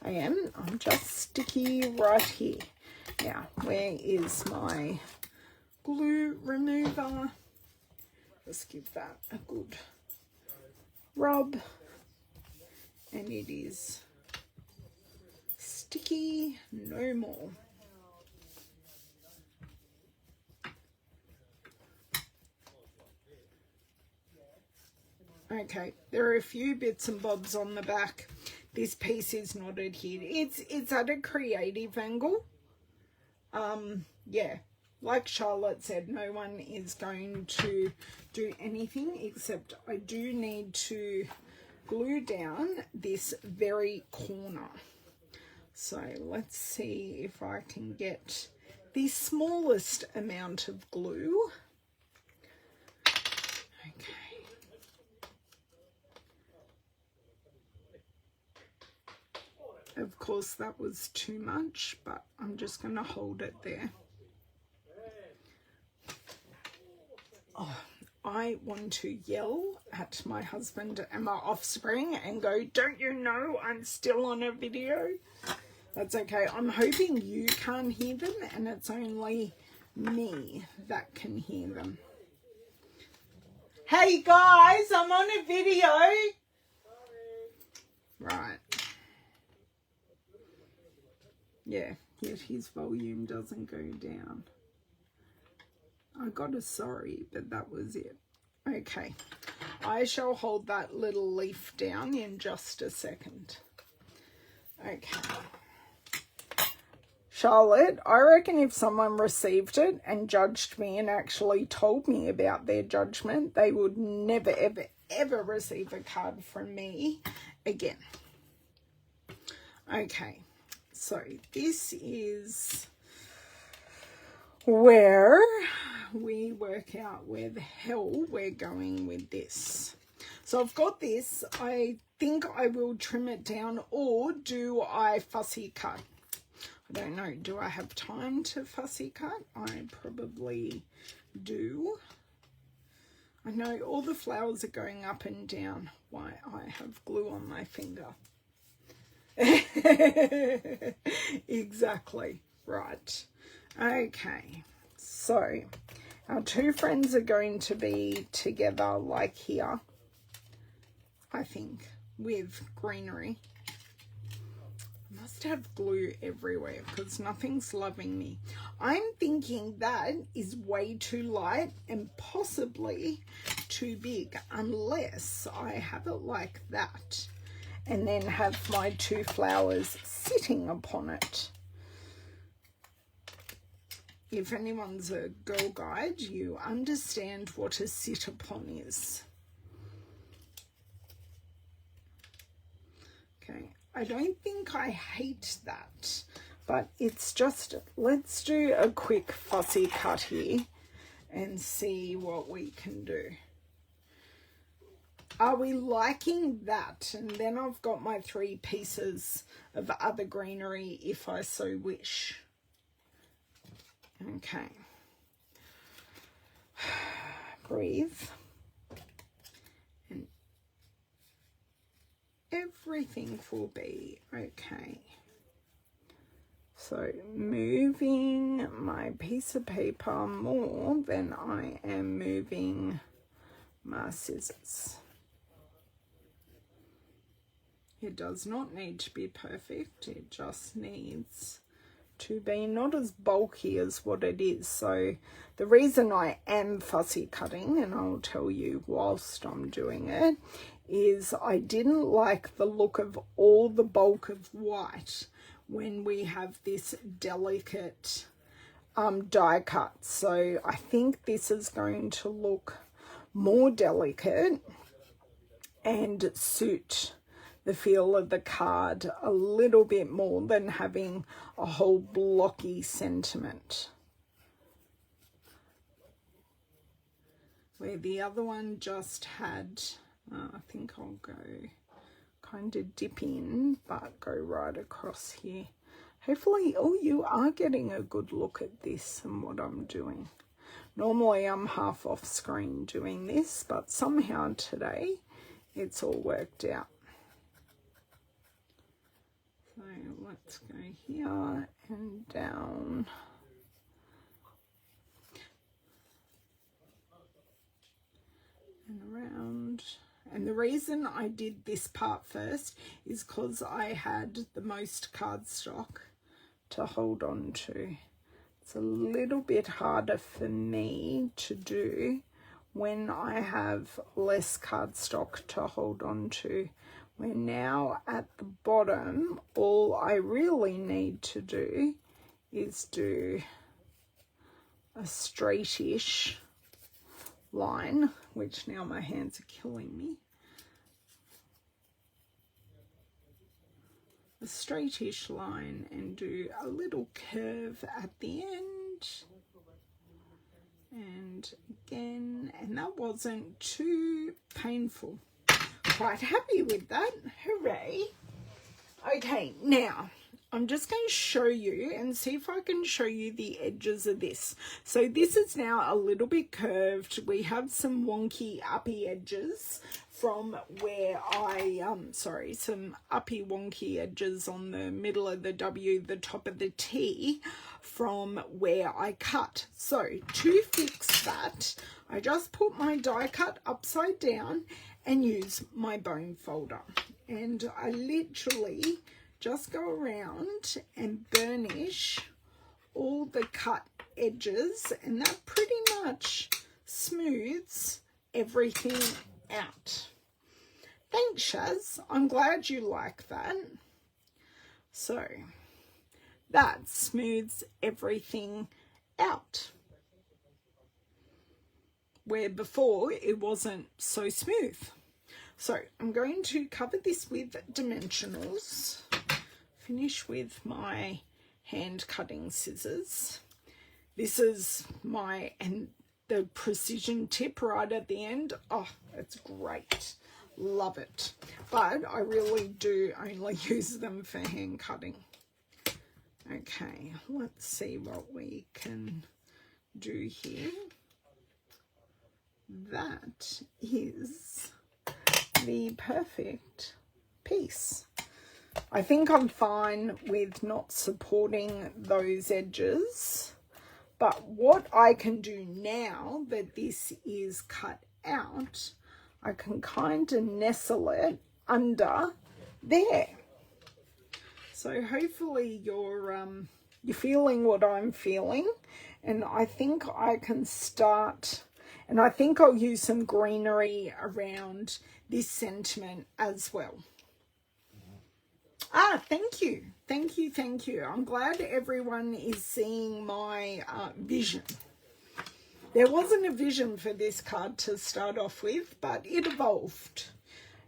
I am. I'm just sticky right here. Now, where is my glue remover? Just give that a good rub. And it is sticky no more. Okay, there are a few bits and bobs on the back. This piece is not adhered. It's at a creative angle. Yeah, like Charlotte said, no one is going to do anything except I do need to glue down this very corner. So let's see if I can get the smallest amount of glue. Okay. Of course, that was too much, but I'm just going to hold it there. Oh, I want to yell at my husband and my offspring and go, don't you know I'm still on a video? That's okay. I'm hoping you can't hear them and it's only me that can hear them. Hey guys, I'm on a video. Right. Yeah, yet his volume doesn't go down. I got a sorry, but that was it. Okay, I shall hold that little leaf down in just a second. Okay. Charlotte, I reckon if someone received it and judged me and actually told me about their judgment, they would never, ever, ever receive a card from me again. Okay. So this is where we work out where the hell we're going with this. So I've got this. I think I will trim it down, or do I fussy cut? I don't know. Do I have time to fussy cut? I probably do. I know all the flowers are going up and down. Why, I have glue on my finger. Exactly. Right. Okay. So our two friends are going to be together like here, I think, with greenery. I must have glue everywhere because nothing's loving me. I'm thinking that is way too light and possibly too big, unless I have it like that and then have my two flowers sitting upon it. If anyone's a Girl Guide, you understand what a sit upon is. Okay, I don't think I hate that, but it's just, let's do a quick fussy cut here and see what we can do. Are we liking that? And then I've got my 3 pieces of other greenery if I so wish. Okay. Breathe. And everything will be okay. So moving my piece of paper more than I am moving my scissors. It does not need to be perfect. It just needs to be not as bulky as what it is. So the reason I am fussy cutting, and I'll tell you whilst I'm doing it, is I didn't like the look of all the bulk of white when we have this delicate die cut. So I think this is going to look more delicate and suit the feel of the card a little bit more than having a whole blocky sentiment. Where the other one just had, I think I'll go kind of dip in, but go right across here. Hopefully, oh, you are getting a good look at this and what I'm doing. Normally I'm half off screen doing this, but somehow today it's all worked out. So let's go here and down. And around. And the reason I did this part first is because I had the most cardstock to hold on to. It's a little bit harder for me to do when I have less cardstock to hold on to. We're now at the bottom. All I really need to do is do a straightish line, which now my hands are killing me. A straightish line and do a little curve at the end. And again, and that wasn't too painful. Quite happy with that. Hooray. Okay, now I'm just going to show you and see if I can show you the edges of this. So this is now a little bit curved. We have some wonky uppy edges from where I, some uppy wonky edges on the middle of the W, the top of the T from where I cut. So to fix that, I just put my die cut upside down and use my bone folder. And I literally just go around and burnish all the cut edges, and that pretty much smooths everything out. Thanks, Shaz. I'm glad you like that. So that smooths everything out, where before it wasn't so smooth. So I'm going to cover this with dimensionals. finish with my hand cutting scissors. This is my, and the precision tip right at the end. Oh, it's great. Love it. But I really do only use them for hand cutting. Okay, let's see what we can do here. That is the perfect piece. I think I'm fine with not supporting those edges, but what I can do now that this is cut out, I can kind of nestle it under there. So hopefully you're feeling what I'm feeling, and I think I can start, and I think I'll use some greenery around this sentiment as well. Thank you. Thank you, thank you. I'm glad everyone is seeing my vision. There wasn't a vision for this card to start off with, but it evolved.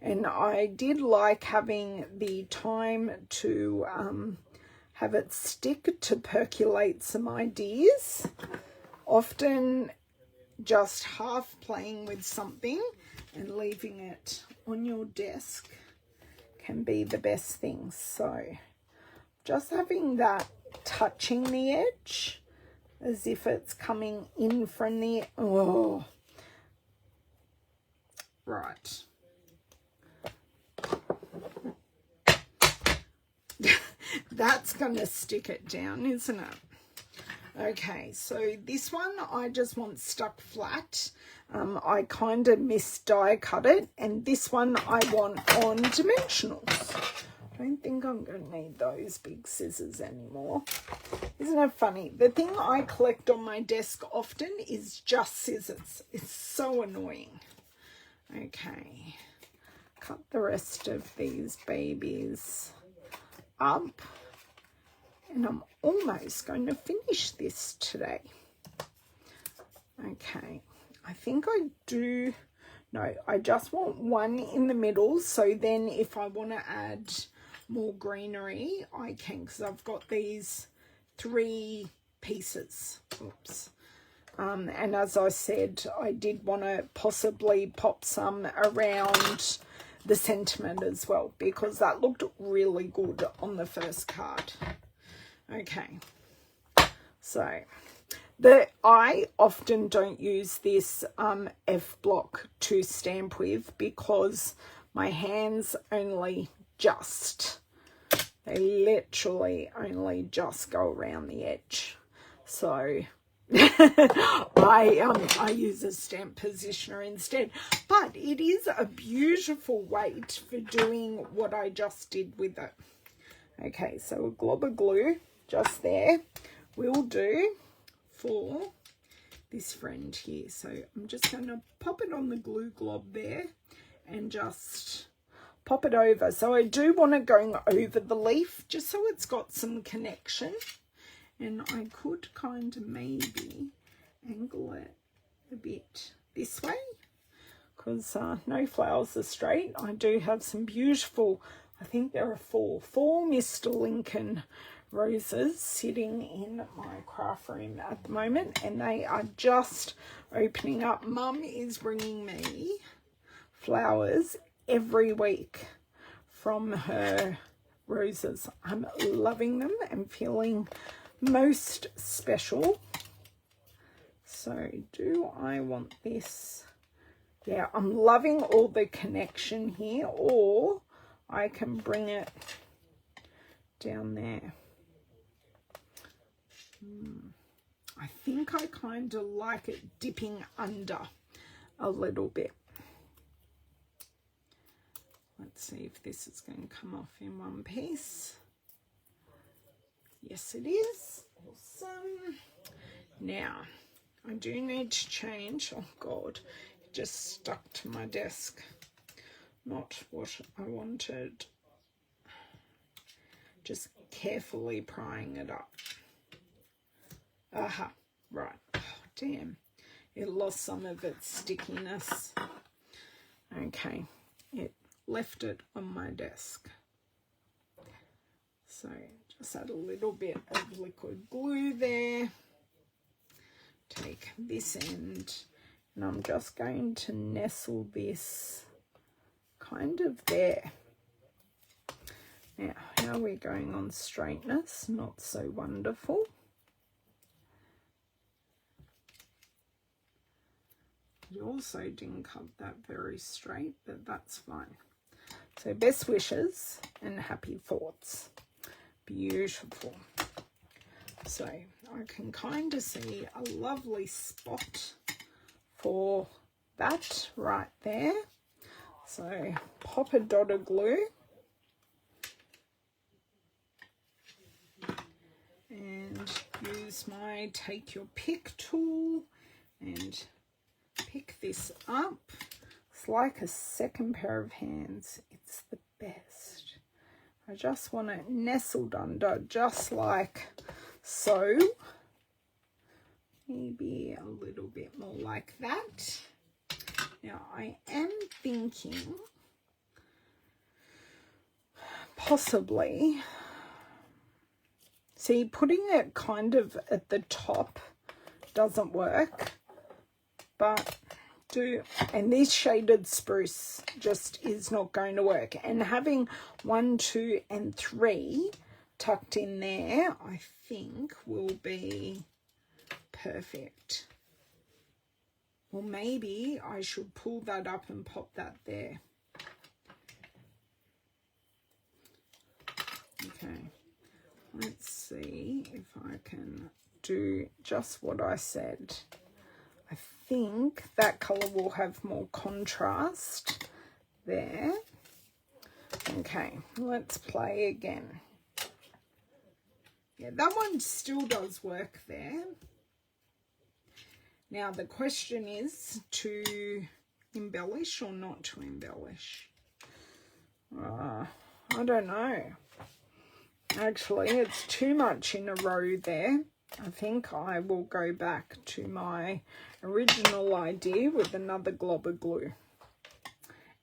And I did like having the time to have it stick to percolate some ideas. Often just half playing with something and leaving it on your desk can be the best thing. So just having that touching the edge as if it's coming in from the, oh, right. That's going to stick it down, isn't it? Okay, so this one I just want stuck flat. I kind of die cut it, and this one I want on dimensionals. I don't think I'm going to need those big scissors anymore. Isn't it funny? The thing I collect on my desk often is just scissors. It's so annoying. Okay, cut the rest of these babies up, and I'm almost going to finish this today. Okay, I think I do, no, I just want one in the middle, so then if I want to add more greenery I can, because I've got these 3 pieces. Oops. And as I said, I did want to possibly pop some around the sentiment as well, because that looked really good on the first card. Okay, so I often don't use this F block to stamp with, because my hands only just, they literally only just go around the edge. So I use a stamp positioner instead, but it is a beautiful weight for doing what I just did with it. Okay, so a glob of glue just there will do for this friend here. So I'm just going to pop it on the glue glob there and just pop it over. So I do want it going over the leaf just so it's got some connection. And I could kind of maybe angle it a bit this way, because no flowers are straight. I do have some beautiful, I think there are four Mr. Lincoln roses sitting in my craft room at the moment, and they are just opening up. Mum is bringing me flowers every week from her roses. I'm loving them and feeling most special. So do I want this? Yeah, I'm loving all the connection here, or I can bring it down there. I think I kind of like it dipping under a little bit. Let's see if this is going to come off in one piece. Yes, it is. Awesome. Now, I do need to change. Oh, God. It just stuck to my desk. Not what I wanted. Just carefully prying it up. Aha. Right. Oh, damn. It lost some of its stickiness. Okay. It left it on my desk. So just add a little bit of liquid glue there. Take this end and I'm just going to nestle this kind of there. Now, how are we going on straightness? Not so wonderful. You also didn't cut that very straight, but that's fine. So best wishes and happy thoughts. Beautiful. So I can kind of see a lovely spot for that right there. So pop a dot of glue. And use my take your pick tool and pick this up. It's like a second pair of hands. It's the best. I just want it nestled under just like so. Maybe a little bit more like that. Now I am thinking possibly, see, putting it kind of at the top doesn't work, but and this shaded spruce just is not going to work. And having 1, 2, and 3 tucked in there, I think will be perfect. Or maybe I should pull that up and pop that there. Okay, let's see if I can do just what I said. I think that colour will have more contrast there. Okay, let's play again. Yeah, that one still does work there. Now the question is to embellish or not to embellish. I don't know. Actually, it's too much in a row there. I think I will go back to my original idea with another glob of glue.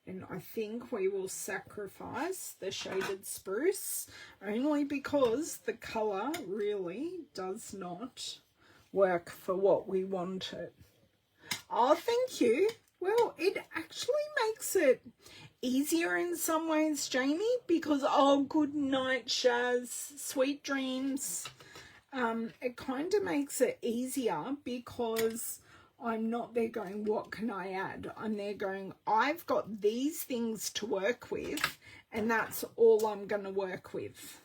And I think we will sacrifice the shaded spruce only because the colour really does not work for what we wanted. Oh, thank you. Well, it actually makes it easier in some ways, Jamie, because, oh, good night, Shaz, sweet dreams. It kind of makes it easier because I'm not there going, what can I add? I'm there going, I've got these things to work with, and that's all I'm going to work with.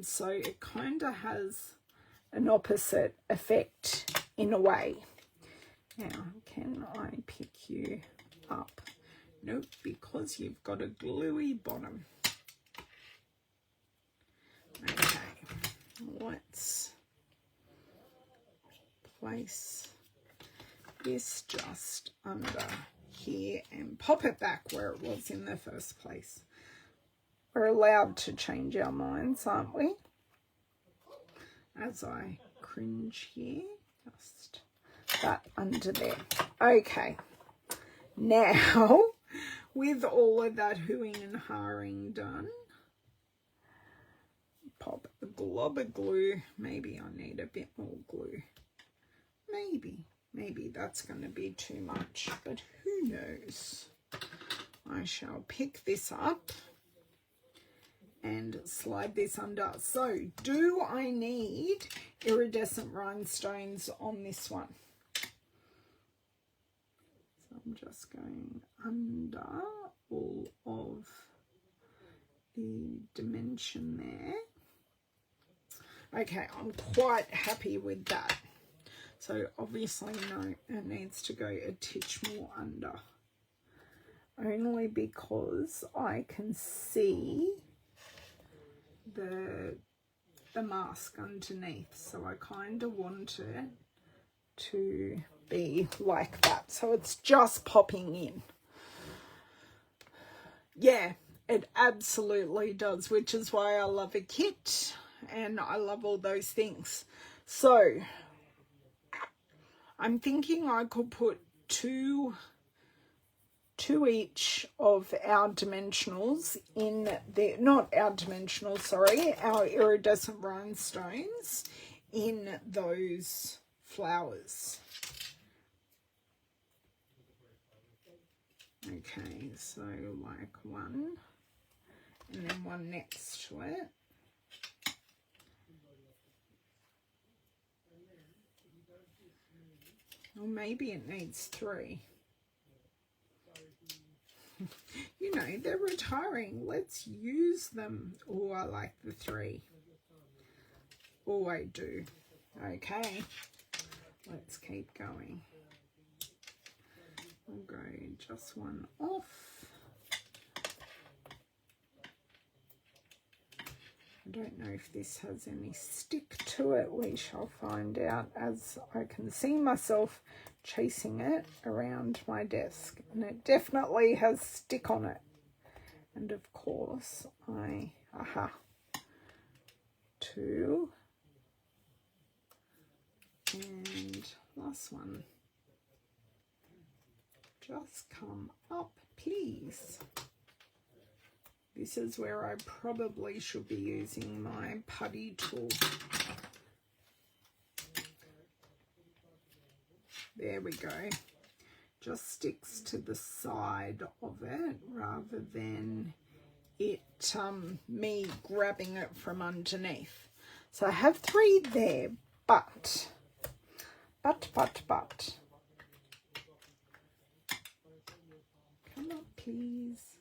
So it kind of has an opposite effect in a way. Now, can I pick you up? Nope, because you've got a gluey bottom. Okay, let's place this just under here and pop it back where it was in the first place. We're allowed to change our minds, aren't we? As I cringe here, just that under there. Okay, now with all of that hooing and hawing done, pop a glob of glue. Maybe I need a bit more glue. Maybe that's going to be too much, but who knows? I shall pick this up and slide this under. So, do I need iridescent rhinestones on this one? So I'm just going under all of the dimension there. Okay, I'm quite happy with that. So obviously no, it needs to go a titch more under. Only because I can see the mask underneath. So I kind of want it to be like that. So it's just popping in. Yeah, it absolutely does, which is why I love a kit and I love all those things. So I'm thinking I could put 2 2 each of our dimensionals in the, not our dimensionals, sorry, our iridescent rhinestones in those flowers. Okay, so like one and then one next to it. Or maybe it needs 3. You know, they're retiring. Let's use them. Oh, I like the 3. Oh, I do. Okay. Let's keep going. I'll go just one off. I don't know if this has any stick to it. We shall find out as I can see myself chasing it around my desk. And it definitely has stick on it. And of course, aha, 2. And last one. Just come up, please. This is where I probably should be using my putty tool. There we go. Just sticks to the side of it rather than it me grabbing it from underneath. So I have 3 there, but. Come on, please.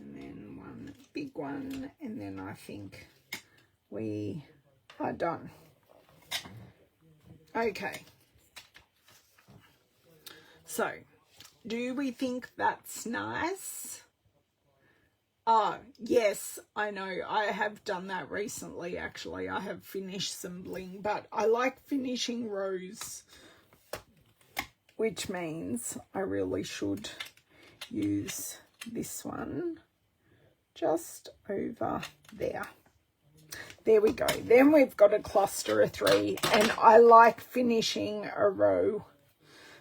And then one big one, and then I think we are done. Okay. So, do we think that's nice? Oh, yes, I know. I have done that recently, actually. I have finished some bling, but I like finishing rows, which means I really should use this one just over there. There we go. Then we've got a cluster of 3, and I like finishing a row.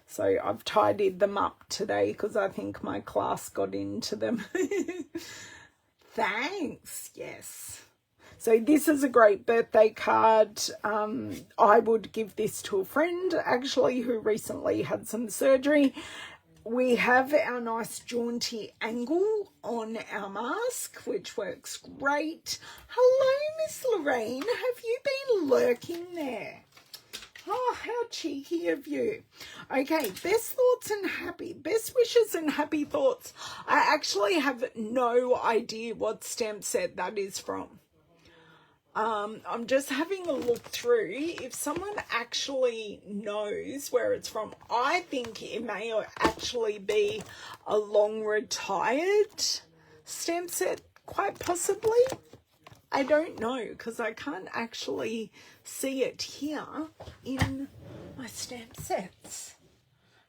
So I've tidied them up today because I think my class got into them. Thanks. Yes. So this is a great birthday card. I would give this to a friend, actually, who recently had some surgery. We have our nice jaunty angle on our mask, which works great. Hello, Miss Lorraine. Have you been lurking there? Oh, how cheeky of you. Okay, best wishes and happy thoughts. I actually have no idea what stamp set that is from. I'm just having a look through. If someone actually knows where it's from, I think it may actually be a long retired stamp set, quite possibly. I don't know because I can't actually see it here in my stamp sets.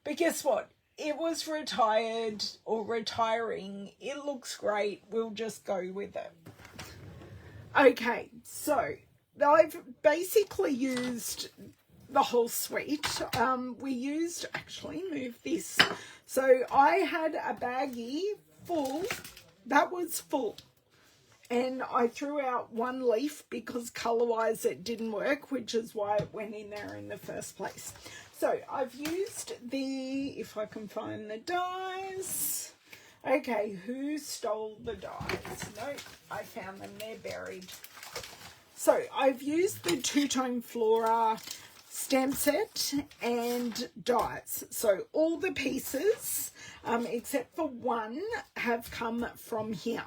But guess what? It was retired or retiring. It looks great. We'll just go with it. Okay, so I've basically used the whole suite. We used, actually move this. So I had a baggie full, that was full. And I threw out one leaf because colour-wise it didn't work, which is why it went in there in the first place. So I've used if I can find the dies. Okay, who stole the dies? Nope, I found them, they're buried. So I've used the two-tone Flora stamp set and dies. So all the pieces, except for one, have come from here.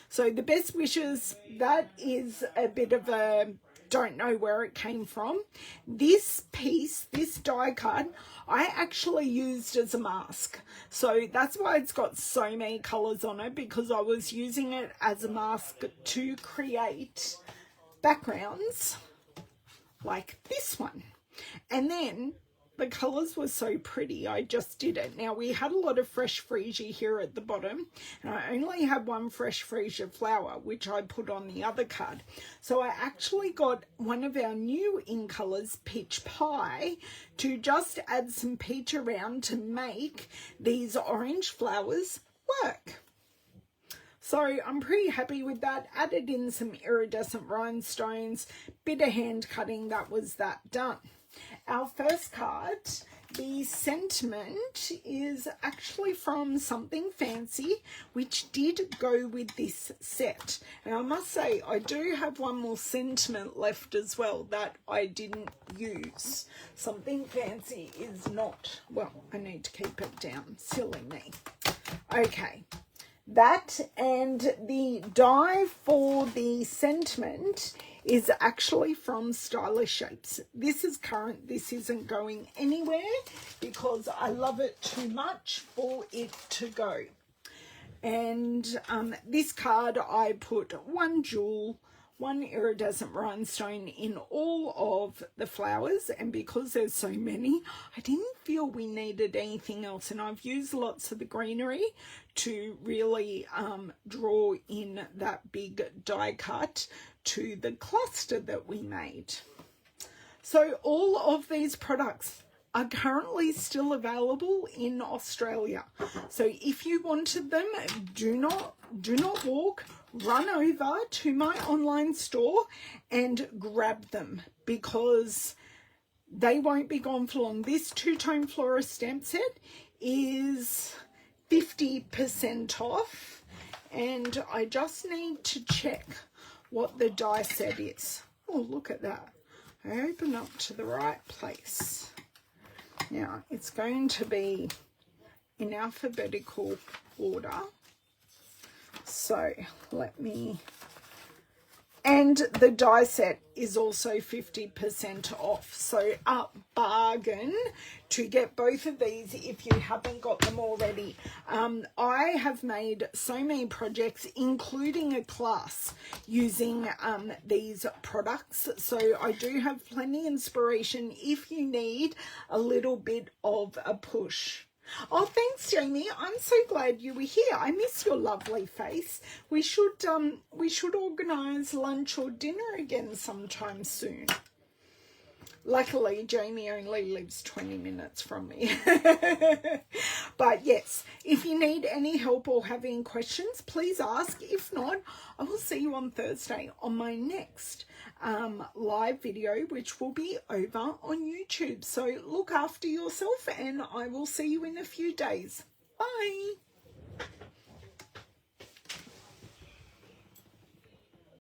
So the best wishes, that is a bit of a don't know where it came from. This piece, this die card, I actually used as a mask. So that's why it's got so many colours on it, because I was using it as a mask to create backgrounds like this one. And then the colours were so pretty, I just did it. Now, we had a lot of fresh freesia here at the bottom, and I only had one fresh freesia flower, which I put on the other card. So I actually got one of our new in colours, Peach Pie, to just add some peach around to make these orange flowers work. So I'm pretty happy with that. Added in some iridescent rhinestones, bit of hand cutting, that was that done. Our first card, the sentiment, is actually from Something Fancy, which did go with this set. And I must say, I do have one more sentiment left as well that I didn't use. Something Fancy is not, well, I need to keep it down, silly me. Okay. That and the die for the sentiment is actually from Stylish Shapes. This is current. This isn't going anywhere because I love it too much for it to go. And this card, I put one jewel, one iridescent rhinestone in all of the flowers, and because there's so many, I didn't feel we needed anything else, and I've used lots of the greenery to really draw in that big die cut to the cluster that we made. So all of these products are currently still available in Australia. So if you wanted them, do not walk, run over to my online store and grab them, because they won't be gone for long. This two-tone Flora stamp set is 50% off, and I just need to check what the die set is. Oh, look at that. I open up to the right place. Now, it's going to be in alphabetical order. So, let me... And the die set is also 50% off. So, a bargain to get both of these if you haven't got them already. I have made so many projects, including a class, using these products. So, I do have plenty of inspiration if you need a little bit of a push. Oh, thanks, Jamie. I'm so glad you were here. I miss your lovely face. We should organise lunch or dinner again sometime soon. Luckily, Jamie only lives 20 minutes from me. But yes, if you need any help or have any questions, please ask. If not, I will see you on Thursday on my next live video, which will be over on YouTube. So look after yourself, and I will see you in a few days. Bye.